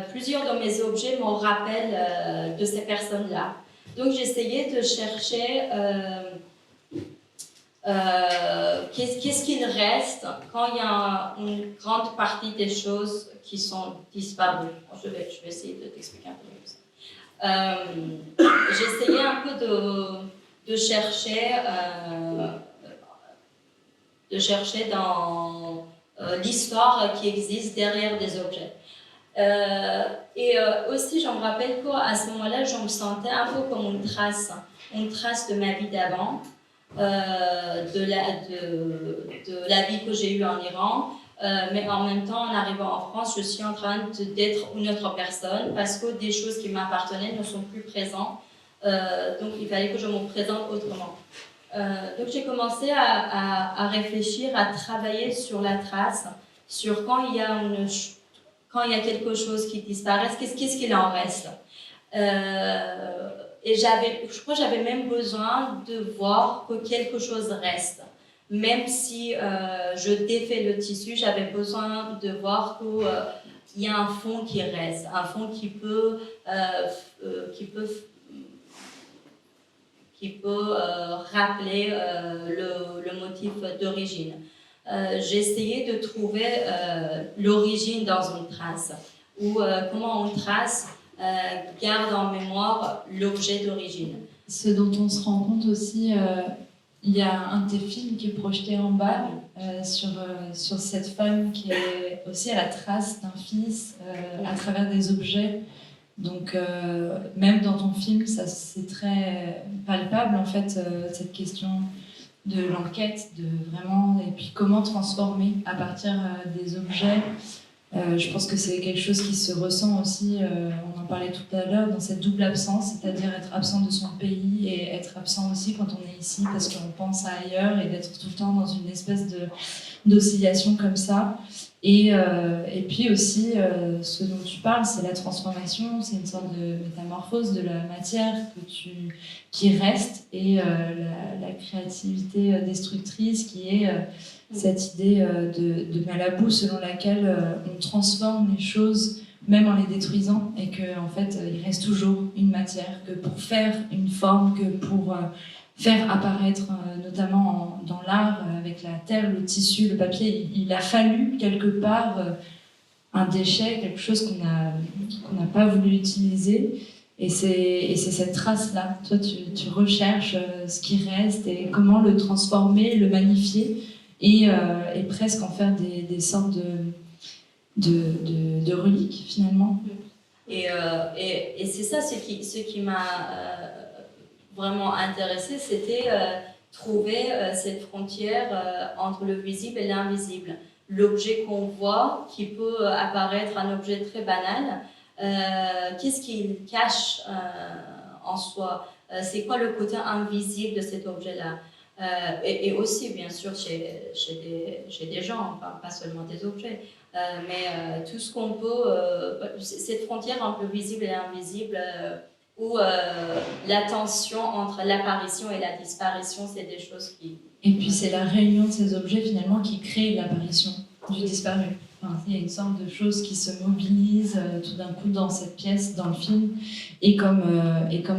Speaker 6: plusieurs de mes objets me rappellent de ces personnes-là. Donc j'essayais de chercher qu'est-ce qu'il reste quand il y a une grande partie des choses qui sont disparues. Je vais essayer de t'expliquer un peu mieux. J'essayais un peu de chercher dans l'histoire qui existe derrière des objets. Aussi, je me rappelle qu'à ce moment-là, je me sentais un peu comme une trace de ma vie d'avant, de la vie que j'ai eue en Iran. Mais en même temps, en arrivant en France, je suis en train d'être une autre personne parce que des choses qui m'appartenaient ne sont plus présentes. Donc, il fallait que je me présente autrement. Donc, j'ai commencé à réfléchir, à travailler sur la trace, sur quand il y a quelque chose qui disparaît, qu'est-ce qu'il en reste. Et je crois que j'avais même besoin de voir que quelque chose reste. Même si je défais le tissu, j'avais besoin de voir qu'il y a un fond qui reste, un fond qui peut rappeler le motif d'origine. J'ai essayé de trouver l'origine dans une trace, ou comment une trace garde en mémoire l'objet d'origine.
Speaker 4: Ce dont on se rend compte aussi, il y a un de tes films qui est projeté en bas sur cette femme qui est aussi à la trace d'un fils à travers des objets. Donc même dans ton film, ça c'est très palpable en fait, cette question de l'enquête, de vraiment, et puis comment transformer à partir des objets. Je pense que c'est quelque chose qui se ressent aussi, on en parlait tout à l'heure, dans cette double absence, c'est-à-dire être absent de son pays et être absent aussi quand on est ici parce qu'on pense à ailleurs, et d'être tout le temps dans une espèce d'oscillation comme ça. Et puis aussi, ce dont tu parles, c'est la transformation, c'est une sorte de métamorphose de la matière qui reste, et la créativité destructrice qui est cette idée de Malabou selon laquelle on transforme les choses même en les détruisant, et qu'en fait il reste toujours une matière, que pour faire une forme, que pour faire apparaître, notamment dans l'art, avec la terre, le tissu, le papier, il a fallu quelque part un déchet, quelque chose qu'on n'a pas voulu utiliser. Et c'est cette trace-là. Toi, tu recherches ce qui reste et comment le transformer, le magnifier, et presque en faire des sortes de reliques, finalement.
Speaker 6: Et c'est ça ce qui m'a vraiment intéressée, c'était trouver cette frontière entre le visible et l'invisible. L'objet qu'on voit, qui peut apparaître un objet très banal, qu'est-ce qu'il cache en soi? C'est quoi le côté invisible de cet objet-là? Et aussi, bien sûr, chez des gens, pas seulement des objets, mais tout ce qu'on peut, cette frontière entre le visible et l'invisible, où la tension entre l'apparition et la disparition, c'est des choses qui...
Speaker 4: Et puis c'est la réunion de ces objets finalement qui crée l'apparition du disparu. Enfin, il y a une sorte de chose qui se mobilise tout d'un coup dans cette pièce, dans le film, et comme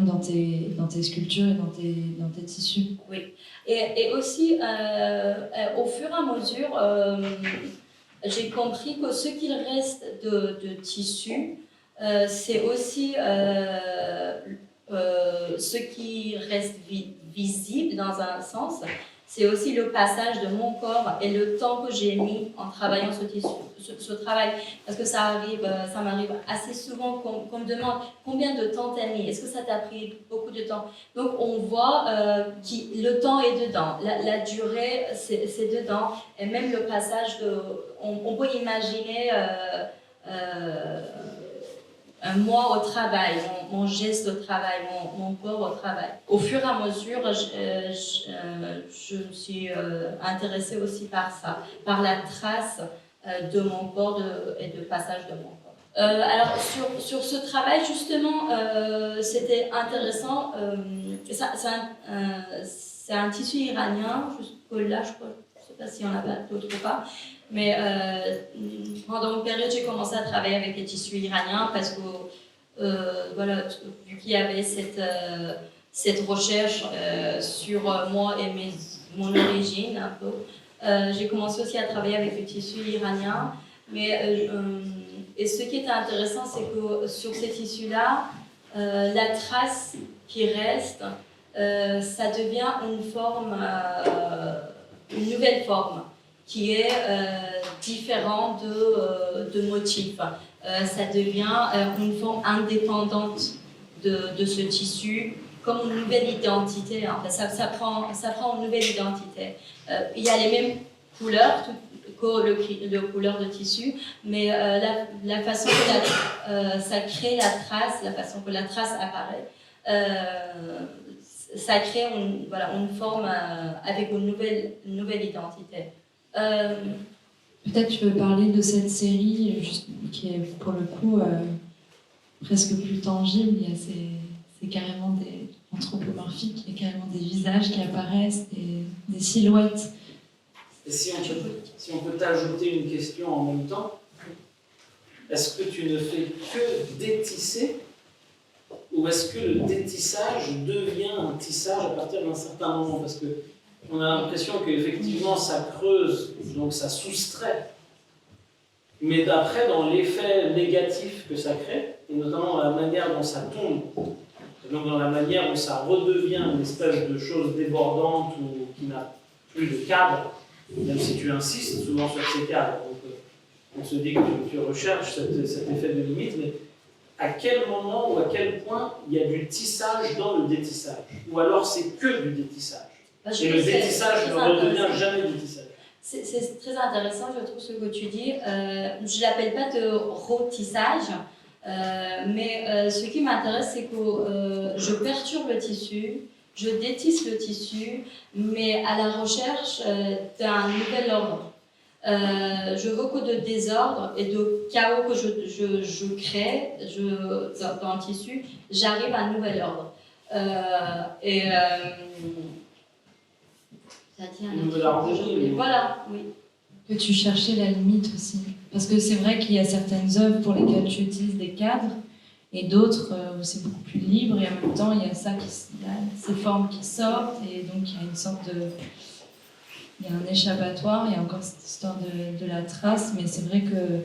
Speaker 4: dans tes sculptures et dans tes tissus.
Speaker 6: Oui. Et aussi, au fur et à mesure, j'ai compris que ce qu'il reste de tissu, c'est aussi ce qui reste visible dans un sens. C'est aussi le passage de mon corps et le temps que j'ai mis en travaillant ce tissu, ce travail. Parce que ça m'arrive assez souvent qu'on me demande combien de temps t'as mis, est-ce que ça t'a pris beaucoup de temps? Donc on voit le temps est dedans, la durée c'est dedans, et même le passage on peut imaginer moi au travail, mon geste au travail, mon corps au travail. Au fur et à mesure, je me suis intéressée aussi par ça, par la trace de mon corps et de passage de mon corps. Alors sur ce travail justement, c'était intéressant. C'est un tissu iranien, jusque-là, je ne sais pas s'il y en a d'autres ou pas, mais pendant une période, j'ai commencé à travailler avec les tissus iraniens parce que, voilà, vu qu'il y avait cette recherche sur moi et mon origine un peu, j'ai commencé aussi à travailler avec le tissu iranien, mais et ce qui était intéressant, c'est que sur ces tissus-là, la trace qui reste, ça devient une nouvelle forme qui est différente de motifs. Ça devient une forme indépendante de ce tissu, comme une nouvelle identité. En fait. Ça prend une nouvelle identité. Il y a les mêmes couleurs que le couleur de tissu, mais la façon que ça crée la trace, la façon que la trace apparaît, ça crée une forme avec une nouvelle identité.
Speaker 4: Peut-être tu veux parler de cette série qui est pour le coup presque plus tangible. Il y a c'est carrément des anthropomorphiques, il y a carrément des visages qui apparaissent, des silhouettes.
Speaker 7: Et si on peut t'ajouter une question en même temps, est-ce que tu ne fais que détisser ou est-ce que le détissage devient un tissage à partir d'un certain moment? Parce qu'on a l'impression qu'effectivement ça creuse, donc ça soustrait. Mais d'après, dans l'effet négatif que ça crée, et notamment dans la manière dont ça tombe, et donc dans la manière où ça redevient une espèce de chose débordante ou qui n'a plus de cadre, même si tu insistes souvent sur ces cadres. Donc, on se dit que tu recherches cet effet de limite, mais à quel moment ou à quel point il y a du tissage dans le détissage? Ou alors c'est que du détissage? Et le détissage ne redevient jamais du tissage.
Speaker 6: C'est très intéressant, je trouve, ce que tu dis. Je ne l'appelle pas de retissage, mais ce qui m'intéresse, c'est que je perturbe le tissu, je détisse le tissu, mais à la recherche d'un nouvel ordre. Je veux que de désordre et de chaos que je crée dans le tissu, j'arrive à un nouvel ordre. Ça tient
Speaker 7: Une nouvelle harmonie.
Speaker 6: Voilà, oui.
Speaker 4: Que tu cherchais la limite aussi. Parce que c'est vrai qu'il y a certaines œuvres pour lesquelles tu utilises des cadres et d'autres où c'est beaucoup plus libre et en même temps il y a ces formes qui sortent et donc il y a une sorte de... Il y a un échappatoire, il y a encore cette histoire de la trace, mais c'est vrai que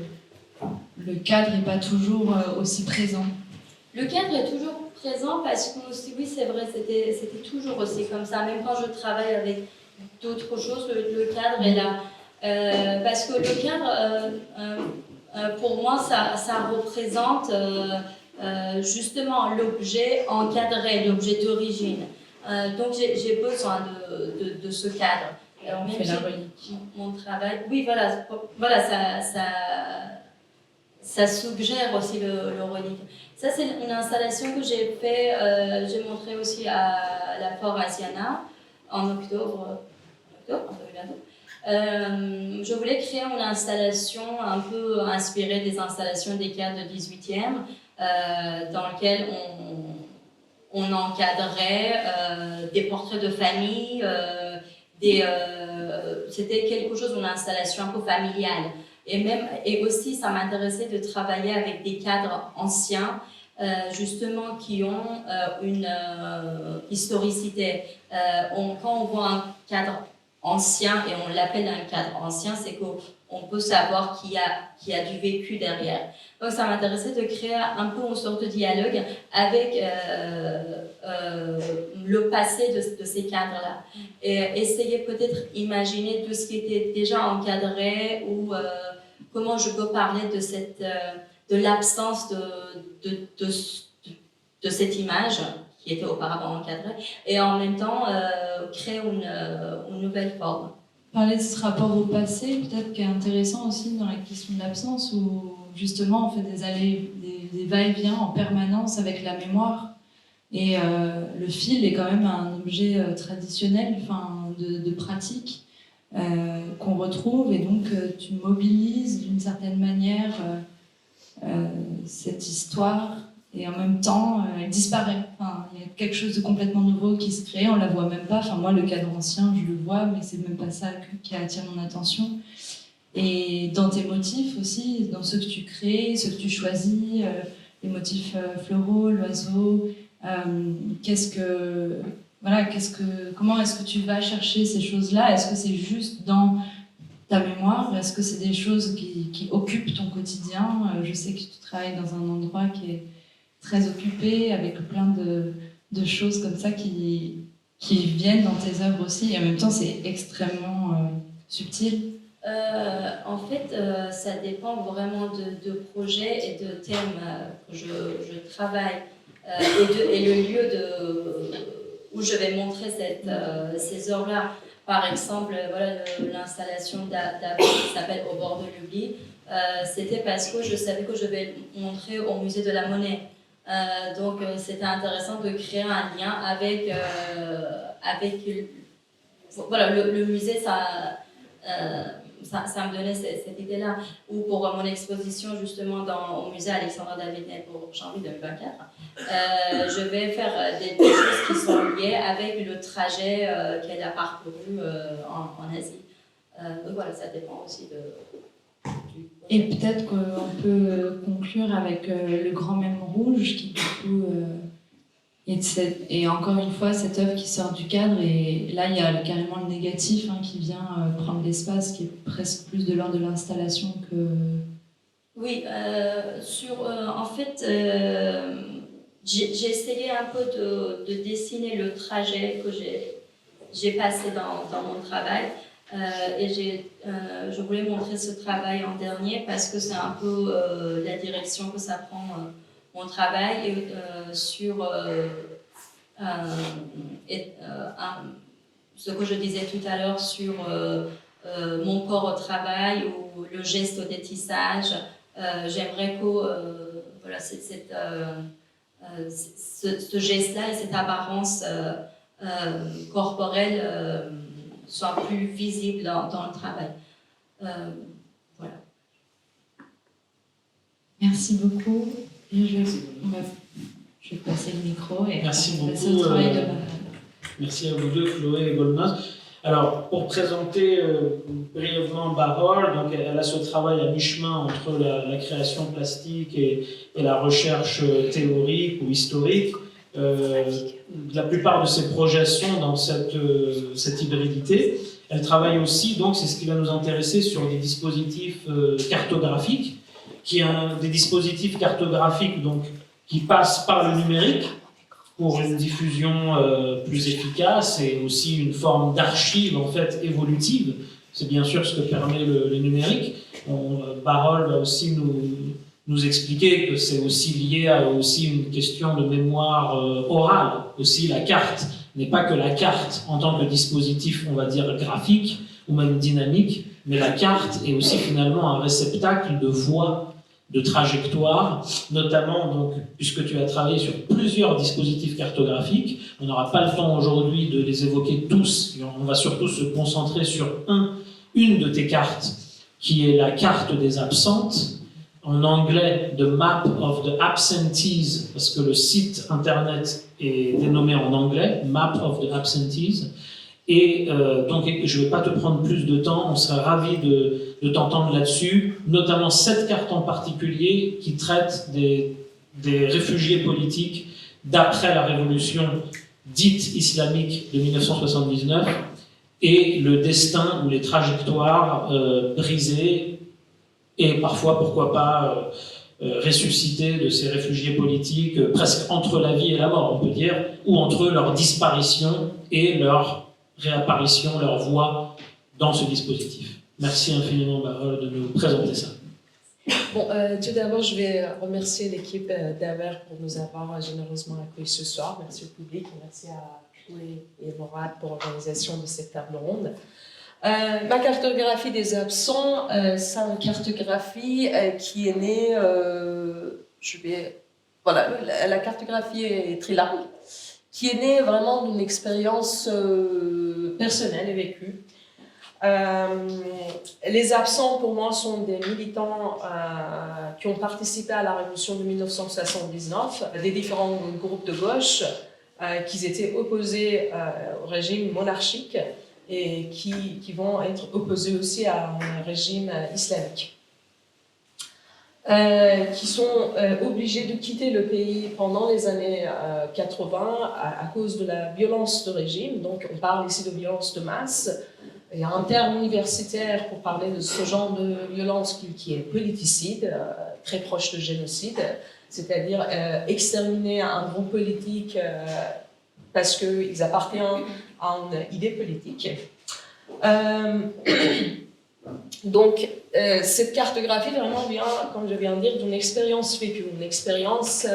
Speaker 4: le cadre n'est pas toujours aussi présent.
Speaker 6: Le cadre est toujours présent parce que, oui, c'est vrai, c'était toujours aussi comme ça. Même quand je travaille avec d'autres choses, le cadre est là. Parce que le cadre, pour moi, ça représente justement l'objet encadré, l'objet d'origine. Donc j'ai besoin de ce cadre. Alors, même mon travail, oui, voilà ça suggère aussi le relique. Ça, c'est une installation que j'ai fait, j'ai montré aussi à la Foire Asiana en octobre, bientôt. Je voulais créer une installation un peu inspirée des installations des cadres de 18e, dans lequel on encadrait des portraits de famille, c'était quelque chose, une installation un peu familiale. Et aussi, ça m'intéressait de travailler avec des cadres anciens, justement, qui ont une historicité. Quand on voit un cadre ancien, et on l'appelle un cadre ancien, c'est qu'on peut savoir qui a du vécu derrière. Donc ça m'intéressait de créer un peu une sorte de dialogue avec le passé de ces cadres-là. Et essayer peut-être imaginer tout ce qui était déjà encadré ou comment je peux parler de l'absence de cette image qui était auparavant encadrée et en même temps créer une nouvelle forme.
Speaker 4: Parler de ce rapport au passé, peut-être qui est intéressant aussi dans la question de l'absence, où justement on fait des va-et-vient en permanence avec la mémoire. Et le fil est quand même un objet traditionnel, de pratique. qu'on retrouve, et donc tu mobilises d'une certaine manière cette histoire, et en même temps elle disparaît. Enfin, il y a quelque chose de complètement nouveau qui se crée, on la voit même pas. Enfin, moi, le cadre ancien, je le vois, mais c'est même pas ça qui attire mon attention. Et dans tes motifs aussi, dans ceux que tu crées, ceux que tu choisis, les motifs floraux, l'oiseau, comment est-ce que tu vas chercher ces choses-là? Est-ce que c'est juste dans ta mémoire? Est-ce que c'est des choses qui occupent ton quotidien? Je sais que tu travailles dans un endroit qui est très occupé, avec plein de choses comme ça qui viennent dans tes œuvres aussi. Et en même temps, c'est extrêmement subtil.
Speaker 6: En fait, ça dépend vraiment de projets et de thèmes que je travaille et le lieu où je vais montrer ces œuvres-là. Par exemple, voilà, l'installation d'Abel qui s'appelle Au bord de l'oubli, c'était parce que je savais que je vais montrer au musée de la Monnaie. Donc, c'était intéressant de créer un lien avec voilà, le musée, ça me donnait cette idée-là. Ou pour mon exposition justement au musée Alexandre David-Net pour janvier 2024, je vais faire des choses qui sont liées avec le trajet qu'elle a parcouru en Asie. Donc voilà, ça dépend aussi du
Speaker 4: Et peut-être qu'on peut conclure avec le Grand Même Rouge, qui du coup et encore une fois cette œuvre qui sort du cadre, et là il y a carrément le négatif qui vient prendre l'espace, qui est presque plus de l'ordre de l'installation que...
Speaker 6: Oui, en fait, j'ai essayé un peu de dessiner le trajet que j'ai passé dans mon travail, et je voulais montrer ce travail en dernier parce que c'est un peu la direction que ça prend mon travail, et sur ce que je disais tout à l'heure sur mon corps au travail ou le geste de tissage. J'aimerais que voilà, ce geste-là et cette apparence corporelle soit plus visible dans le travail. Voilà.
Speaker 4: Merci beaucoup. Et je vais passer le micro et
Speaker 3: Merci
Speaker 4: passer
Speaker 3: beaucoup.
Speaker 4: au travail de Marad.
Speaker 3: Merci à vous deux, Chloé et Golnaz. Alors, pour présenter brièvement Barol, donc elle a ce travail à mi-chemin entre la création plastique et la recherche théorique ou historique. La plupart de ses projets sont dans cette hybridité. Elle travaille aussi, donc c'est ce qui va nous intéresser, sur des dispositifs cartographiques, des dispositifs cartographiques donc, qui passent par le numérique, pour une diffusion plus efficace et aussi une forme d'archive en fait évolutive. C'est bien sûr ce que permet le numérique. Barol va aussi nous expliquer que c'est aussi lié à aussi une question de mémoire orale. Aussi, la carte n'est pas que la carte en tant que dispositif, on va dire, graphique ou même dynamique, mais la carte est aussi finalement un réceptacle de voix, de trajectoire, notamment, donc, puisque tu as travaillé sur plusieurs dispositifs cartographiques, on n'aura pas le temps aujourd'hui de les évoquer tous, on va surtout se concentrer sur une de tes cartes, qui est la carte des absentes, en anglais, The Map of the Absentees, parce que le site internet est dénommé en anglais, Map of the Absentees, et donc je ne vais pas te prendre plus de temps, on serait ravis de t'entendre là-dessus, notamment cette carte en particulier qui traite des réfugiés politiques d'après la révolution dite islamique de 1979 et le destin ou les trajectoires brisées et parfois, pourquoi pas, ressuscitées de ces réfugiés politiques presque entre la vie et la mort, on peut dire, ou entre leur disparition et leur réapparition, leur voix dans ce dispositif. Merci infiniment, Barol, de nous présenter ça.
Speaker 8: Bon, tout d'abord, je vais remercier l'équipe d'Aver pour nous avoir généreusement accueillis ce soir. Merci au public et merci à Chloé et Morad pour l'organisation de cette table ronde. Ma cartographie des absents, c'est une cartographie qui est née... Voilà, la cartographie est très large, qui est née vraiment d'une expérience personnelle et vécue. Les absents, pour moi, sont des militants qui ont participé à la révolution de 1979, des différents groupes de gauche qui étaient opposés au régime monarchique et qui vont être opposés aussi à un régime islamique. Qui sont obligés de quitter le pays pendant les années 80 à cause de la violence de régime. Donc on parle ici de violence de masse. Il y a un terme universitaire pour parler de ce genre de violence qui est politicide, très proche de génocide, c'est-à-dire exterminer un groupe politique parce qu'ils appartiennent à une idée politique. Donc, cette cartographie vraiment vient, comme je viens de dire, d'une expérience vécue, une expérience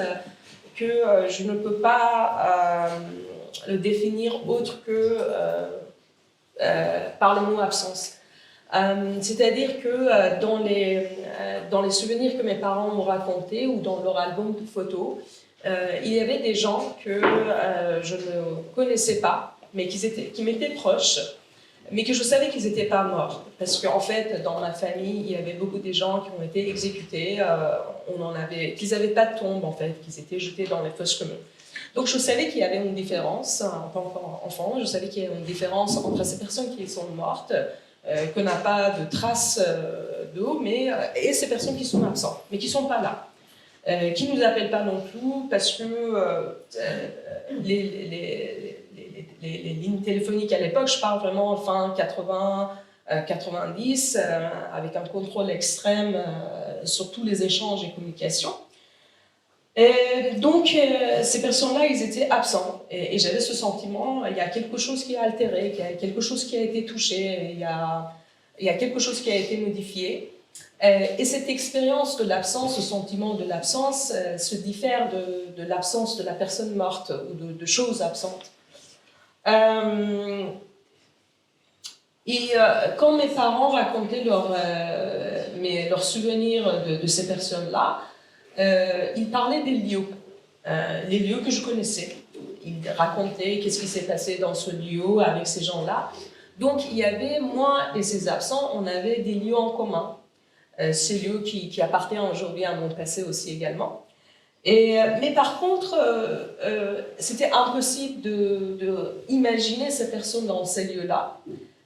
Speaker 8: que je ne peux pas le définir autre que par le mot absence. C'est-à-dire que dans les souvenirs que mes parents m'ont racontés ou dans leur album de photos, il y avait des gens que je ne connaissais pas, mais qui m'étaient proches, mais que je savais qu'ils n'étaient pas morts. Parce qu'en fait, dans ma famille, il y avait beaucoup de gens qui ont été exécutés, qu'ils n'avaient pas de tombe, en fait, qu'ils étaient jetés dans les fosses communes. Donc je savais qu'il y avait une différence, en tant qu'enfant, je savais qu'il y avait une différence entre ces personnes qui sont mortes, qu'on n'a pas de traces d'eau, et ces personnes qui sont absentes, mais qui ne sont pas là, qui ne nous appellent pas non plus, parce que les lignes téléphoniques à l'époque, je parle vraiment fin 80, 90, avec un contrôle extrême sur tous les échanges et communications. Et donc, ces personnes-là, ils étaient absents. Et j'avais ce sentiment, il y a quelque chose qui est altéré, il y a quelque chose qui a été touché, il y a quelque chose qui a été modifié. Et cette expérience de l'absence, ce sentiment de l'absence, se diffère de l'absence de la personne morte ou de choses absentes. Quand mes parents racontaient leurs souvenirs de ces personnes-là, ils parlaient des lieux, les lieux que je connaissais. Ils racontaient qu'est-ce qui s'est passé dans ce lieu avec ces gens-là. Donc il y avait, moi et ces absents, on avait des lieux en commun. Ces lieux qui appartiennent aujourd'hui à mon passé aussi également. Mais par contre, c'était impossible d'imaginer ces personnes dans ces lieux-là,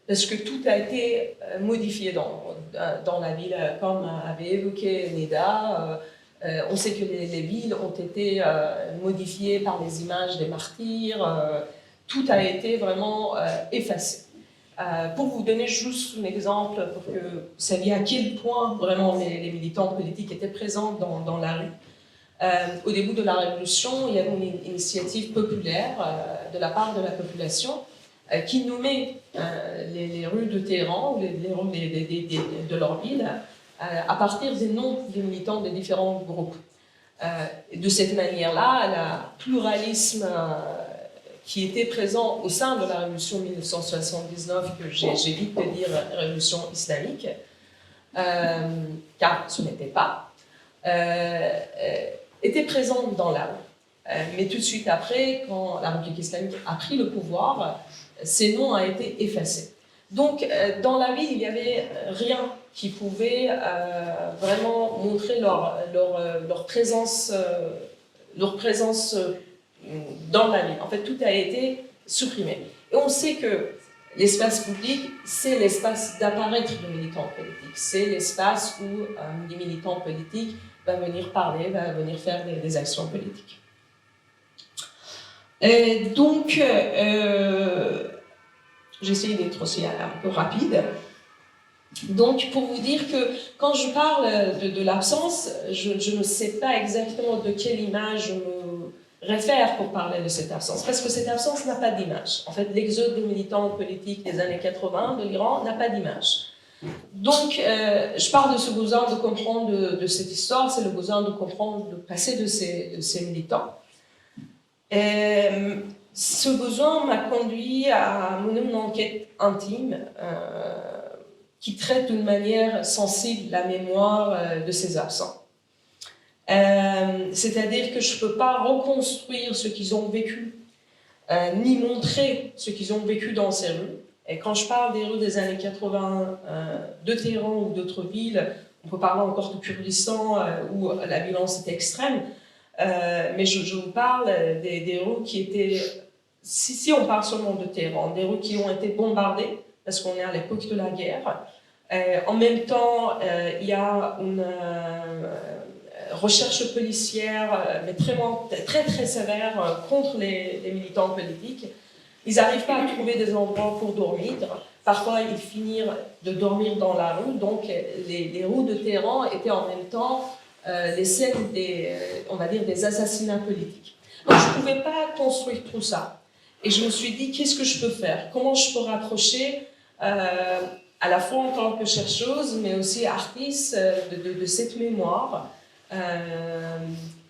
Speaker 8: parce que tout a été modifié dans la ville, comme avait évoqué Neda. On sait que les villes ont été modifiées par les images des martyrs. Tout a été vraiment effacé. Pour vous donner juste un exemple, pour que vous sachiez à quel point vraiment les militants politiques étaient présents dans la rue. Au début de la Révolution, il y avait une initiative populaire de la part de la population qui nommait les rues de Téhéran ou les rues de leur ville à partir des noms des militants de différents groupes. De cette manière-là, le pluralisme qui était présent au sein de la révolution 1979, que j'évite de dire révolution islamique, car ce n'était pas, était présent dans la rue. Mais tout de suite après, quand la République islamique a pris le pouvoir, ces noms ont été effacés. Donc, dans la ville, il n'y avait rien qui pouvait vraiment montrer leur présence dans la ville. En fait, tout a été supprimé. Et on sait que l'espace public, c'est l'espace d'apparaître de militants politiques. C'est l'espace où des militants politiques va venir parler, va venir faire des actions politiques. Et donc, j'essaie d'être aussi un peu rapide. Donc, pour vous dire que quand je parle de l'absence, je ne sais pas exactement de quelle image je me réfère pour parler de cette absence, parce que cette absence n'a pas d'image. En fait, l'exode des militants politiques des années 80 de l'Iran n'a pas d'image. Donc, je parle de ce besoin de comprendre de cette histoire, c'est le besoin de comprendre le passé de ces militants. Et ce besoin m'a conduit à mener une enquête intime qui traite d'une manière sensible la mémoire de ces absents. C'est-à-dire que je ne peux pas reconstruire ce qu'ils ont vécu, ni montrer ce qu'ils ont vécu dans ces rues. Et quand je parle des héros des années 80 de Téhéran ou d'autres villes, on peut parler encore de Kurdistan où la violence était extrême, mais je vous parle des héros qui étaient, si on parle seulement de Téhéran, des héros qui ont été bombardés, parce qu'on est à l'époque de la guerre. En même temps, il y a une recherche policière, mais très sévère contre les militants politiques. Ils n'arrivent pas à trouver des endroits pour dormir. Parfois, ils finissent de dormir dans la rue. Donc, les rues de Téhéran étaient en même temps les scènes on va dire, des assassinats politiques. Donc, je ne pouvais pas construire tout ça. Et je me suis dit, qu'est-ce que je peux faire? Comment je peux rapprocher, à la fois en tant que chercheuse, mais aussi artiste, de cette mémoire,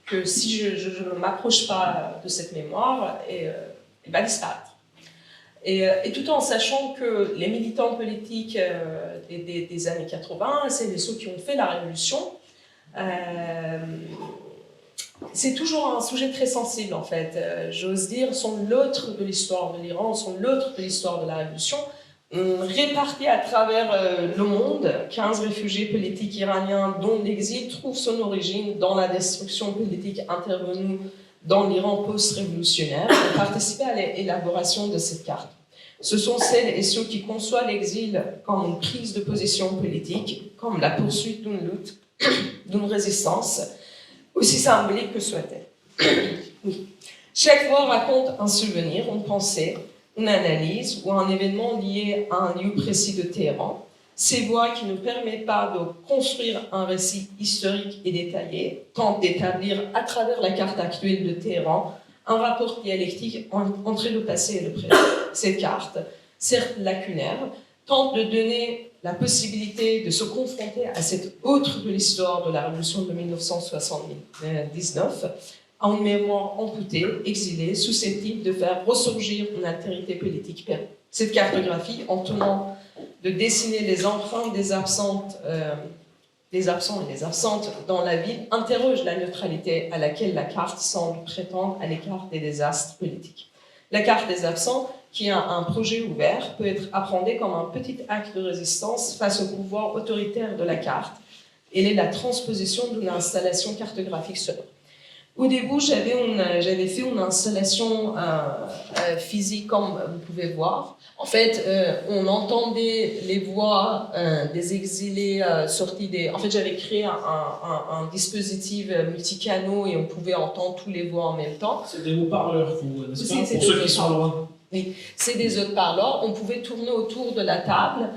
Speaker 8: que si je ne m'approche pas de cette mémoire, elle va disparaître. Et tout en sachant que les militants politiques des années 80, c'est ceux qui ont fait la révolution, c'est toujours un sujet très sensible en fait. J'ose dire, sont l'autre de l'histoire de l'Iran, sont l'autre de l'histoire de la révolution, répartis à travers le monde. 15 réfugiés politiques iraniens dont l'exil trouve son origine dans la destruction politique intervenue dans l'Iran post-révolutionnaire, ont participé à l'élaboration de cette carte. Ce sont celles et ceux qui conçoivent l'exil comme une prise de position politique, comme la poursuite d'une lutte, d'une résistance, aussi symbolique que soit-elle. Oui. Chaque voix raconte un souvenir, une pensée, une analyse ou un événement lié à un lieu précis de Téhéran. Ces voix qui ne permettent pas de construire un récit historique et détaillé, tentent d'établir à travers la carte actuelle de Téhéran un rapport dialectique entre le passé et le présent. Cette carte, certes lacunaire, tente de donner la possibilité de se confronter à cette autre de l'histoire de la révolution de 1979, à une mémoire amputée, exilée, susceptible de faire ressurgir une altérité politique perdue. Cette cartographie, en tenant de dessiner les empreintes des absents et des absentes dans la ville, interroge la neutralité à laquelle la carte semble prétendre à l'écart des désastres politiques. La carte des absents, qui a un projet ouvert, peut être appréhendée comme un petit acte de résistance face au pouvoir autoritaire de la carte. Elle est la transposition d'une installation cartographique sonore. Au début, j'avais fait une installation physique, comme vous pouvez voir. En fait, on entendait les voix des exilés sortis des... En fait, j'avais créé un dispositif multicanaux et on pouvait entendre tous les voix en même temps.
Speaker 3: C'est des haut-parleurs, n'est-ce pas?
Speaker 8: C'est
Speaker 3: Pour ceux qui sont loin.
Speaker 8: Oui, c'est des haut-parleurs. On pouvait tourner autour de la table.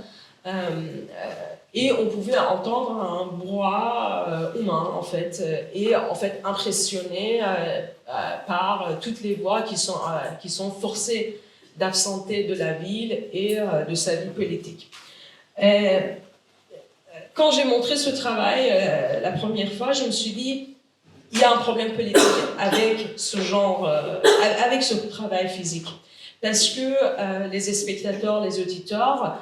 Speaker 8: Et on pouvait entendre un brouhaha humain, en fait, et en fait impressionné par toutes les voix qui sont forcées d'absenter de la ville et de sa vie politique. Quand j'ai montré ce travail la première fois, je me suis dit, il y a un problème politique avec ce genre, avec ce travail physique. Parce que les spectateurs, les auditeurs,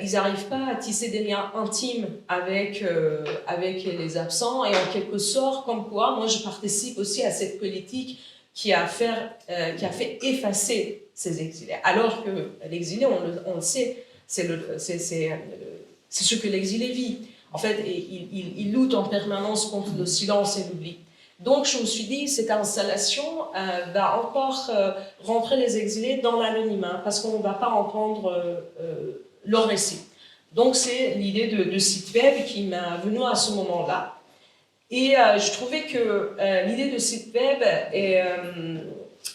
Speaker 8: ils n'arrivent pas à tisser des liens intimes avec les absents, et en quelque sorte, comme quoi, moi je participe aussi à cette politique qui a fait effacer ces exilés. Alors que l'exilé, on le sait, c'est ce que l'exilé vit. En fait, il lutte en permanence contre le silence et l'oubli. Donc je me suis dit, cette installation va encore rentrer les exilés dans l'anonymat, parce qu'on ne va pas entendre leur récit. Donc c'est l'idée de site web qui m'a venue à ce moment-là. Et je trouvais que l'idée de site web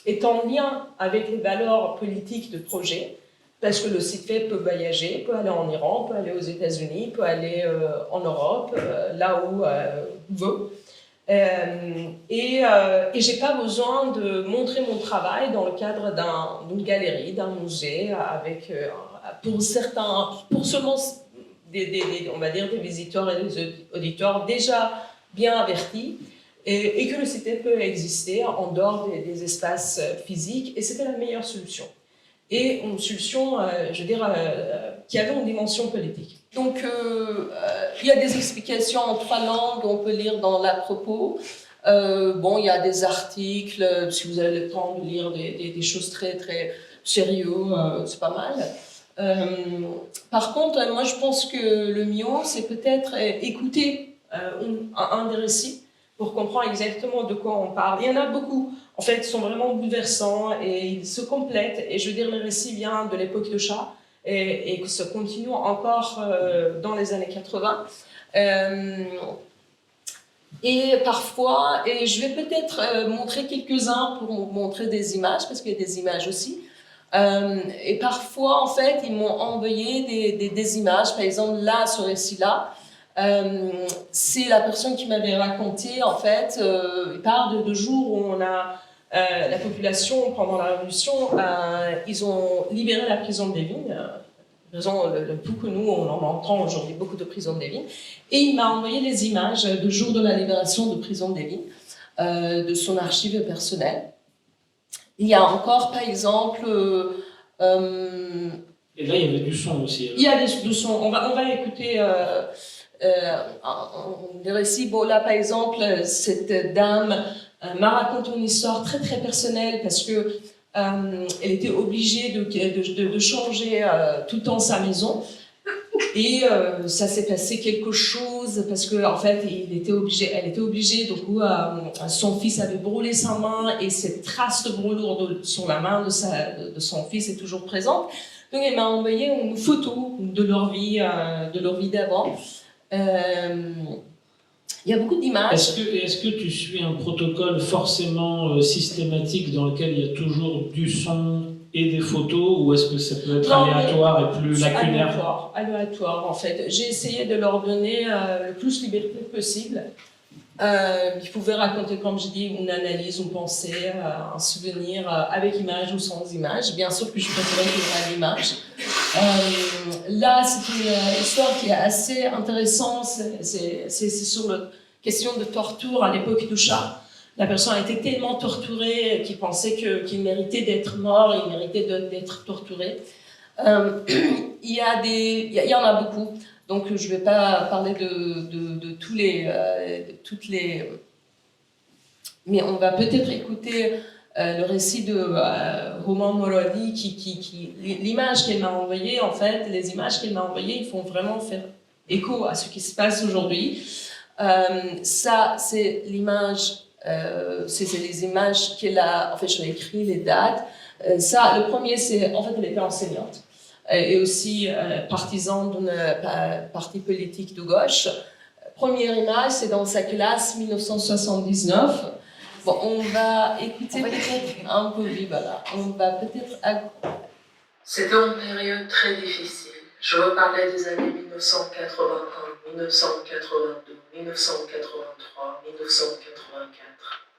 Speaker 8: est en lien avec les valeurs politiques de projet, parce que le site web peut voyager, peut aller en Iran, peut aller aux États-Unis, peut aller en Europe, là où veut. Et j'ai pas besoin de montrer mon travail dans le cadre d'une galerie, d'un musée, avec pour seulement on va dire des visiteurs et des auditeurs déjà bien avertis, et que le site web peut exister en dehors des espaces physiques, et c'était la meilleure solution. Et une solution, je veux dire, qui avait une dimension politique. Donc, il y a des explications en 3 langues, on peut lire dans l'à-propos. Il y a des articles, si vous avez le temps de lire des choses très, très sérieuses, c'est pas mal. Par contre, moi je pense que le mieux, c'est peut-être écouter un des récits pour comprendre exactement de quoi on parle. Il y en a beaucoup, en fait, qui sont vraiment bouleversants et ils se complètent. Et je veux dire, le récit vient de l'époque de Shah et se continue encore dans les années 80. Et parfois, et je vais peut-être montrer quelques-uns pour montrer des images, parce qu'il y a des images aussi. Et parfois, en fait, ils m'ont envoyé des images. Par exemple, là, ce récit-là, c'est la personne qui m'avait raconté, en fait, il parle de jours où on a la population, pendant la Révolution, ils ont libéré la prison de Devine. Raison le peu que nous, on en entend aujourd'hui beaucoup de prisons de Devine. Et il m'a envoyé des images de jour de la libération de prison de Devine, de son archive personnelle. Il y a encore, par exemple...
Speaker 3: Et là, il y avait du son aussi.
Speaker 8: Il y a du son. On va écouter des récits. Bon, là, par exemple, cette dame m'a raconté une histoire très, très personnelle parce que elle était obligée de changer tout le temps sa maison. Et ça s'est passé quelque chose parce que en fait, elle était obligée. Du coup, son fils avait brûlé sa main et cette trace de brûlure sur la main de son fils est toujours présente. Donc, elle m'a envoyé une photo de leur vie d'avant. Il y a beaucoup d'images.
Speaker 3: Est-ce que tu suis un protocole forcément systématique dans lequel il y a toujours du son et des photos, ou est-ce que ça peut être aléatoire et plus lacunaire?
Speaker 8: Aléatoire, en fait. J'ai essayé de leur donner le plus de liberté possible. Ils pouvaient raconter, comme je dis, une analyse, une pensée, un souvenir avec image ou sans image. Bien sûr que je préférais qu'il y ait l'image. Là, c'est une histoire qui est assez intéressante. C'est sur la question de torture à l'époque du Shah. La personne a été tellement torturée qu'il pensait qu'il méritait d'être mort, il méritait d'être torturé. Il y en a beaucoup. Donc, je ne vais pas parler de toutes les... Mais on va peut-être écouter le récit de Roman Moradi, l'image qu'elle m'a envoyée, en fait, les images qu'elle m'a envoyées, ils font vraiment faire écho à ce qui se passe aujourd'hui. Ça, c'est l'image, c'est les images qu'elle a... En fait, je vais écrire les dates. Ça, le premier, c'est... En fait, elle était enseignante. Et aussi partisan d'un parti politique de gauche. Première image, c'est dans sa classe 1979. Bon, on va écouter peut-être un peu, voilà. On va peut-être...
Speaker 9: C'était une période très difficile. Je veux parler des années 1981, 1982, 1983, 1984.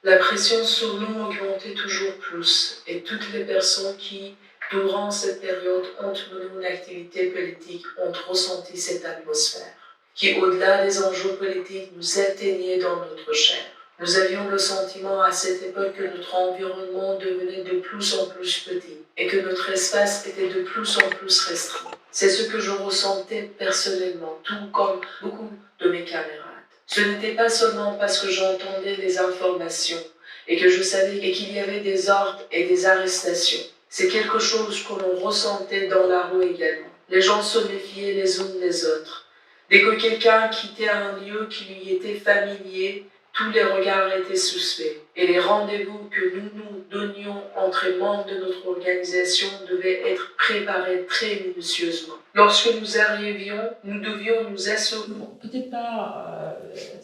Speaker 9: La pression sur nous augmentait toujours plus et toutes les personnes qui, durant cette période, ont mené une activité politique ont ressenti cette atmosphère qui, au-delà des enjeux politiques, nous atteignait dans notre chair. Nous avions le sentiment à cette époque que notre environnement devenait de plus en plus petit et que notre espace était de plus en plus restreint. C'est ce que je ressentais personnellement, tout comme beaucoup de mes camarades. Ce n'était pas seulement parce que j'entendais les informations et que je savais qu'il y avait des ordres et des arrestations. C'est quelque chose que l'on ressentait dans la rue également. Les gens se méfiaient les uns des autres. Dès que quelqu'un quittait un lieu qui lui était familier, tous les regards étaient suspects. Et les rendez-vous que nous nous donnions entre membres de notre organisation devaient être préparés très minutieusement. Lorsque nous arrivions, nous devions nous assurer...
Speaker 8: Peut-être pas,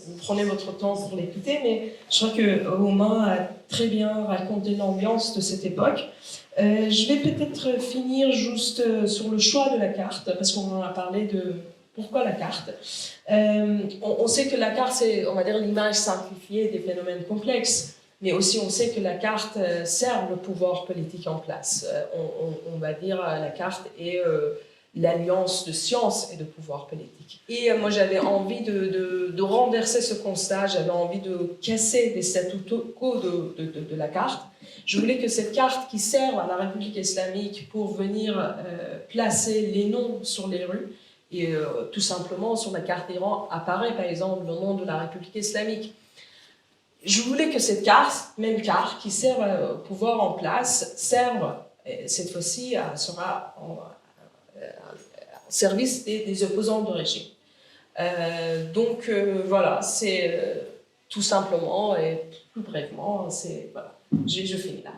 Speaker 8: vous prenez votre temps pour l'écouter, mais je crois que Romain a très bien raconté l'ambiance de cette époque. Je vais peut-être finir juste sur le choix de la carte, parce qu'on en a parlé de pourquoi la carte. On sait que la carte, c'est, on va dire, l'image simplifiée des phénomènes complexes, mais aussi on sait que la carte sert le pouvoir politique en place. On va dire la carte est l'alliance de science et de pouvoir politique. Et moi, j'avais envie de renverser ce constat, j'avais envie de casser les statu quo de la carte. Je voulais que cette carte qui sert à la République islamique pour venir placer les noms sur les rues, et tout simplement, sur la carte d'Iran apparaît par exemple le nom de la République islamique. Je voulais que cette carte, même carte, qui sert au pouvoir en place, serve, cette fois-ci, service des opposants de régime. Donc voilà, c'est tout simplement et plus brièvement, voilà. Je finis là.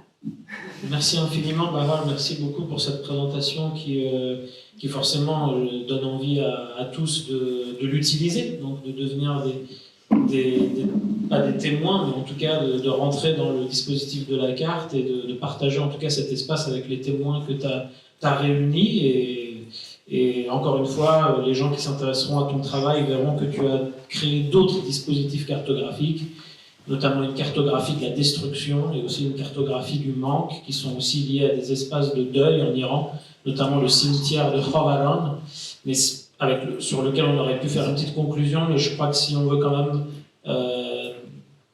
Speaker 3: Merci infiniment, Barbara, merci beaucoup pour cette présentation qui forcément donne envie à tous de l'utiliser, donc de devenir pas des témoins, mais en tout cas de rentrer dans le dispositif de la carte et de partager en tout cas cet espace avec les témoins que tu as réunis. Et encore une fois, les gens qui s'intéresseront à ton travail verront que tu as créé d'autres dispositifs cartographiques, notamment une cartographie de la destruction et aussi une cartographie du manque, qui sont aussi liés à des espaces de deuil en Iran, notamment le cimetière de Khovalan, mais sur lequel on aurait pu faire une petite conclusion, mais je crois que si on veut quand même...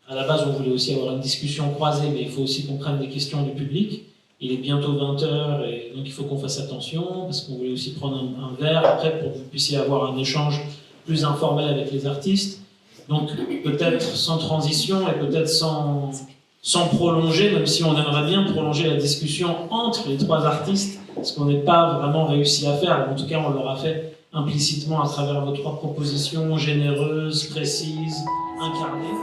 Speaker 3: à la base, on voulait aussi avoir une discussion croisée, mais il faut aussi qu'on prenne des questions du public. Il est bientôt 20h, et donc il faut qu'on fasse attention, parce qu'on voulait aussi prendre un verre après pour que vous puissiez avoir un échange plus informel avec les artistes. Donc peut-être sans transition et peut-être sans prolonger, même si on aimerait bien prolonger la discussion entre les trois artistes, ce qu'on n'est pas vraiment réussi à faire. En tout cas, on l'aura fait implicitement à travers vos trois propositions généreuses, précises, incarnées.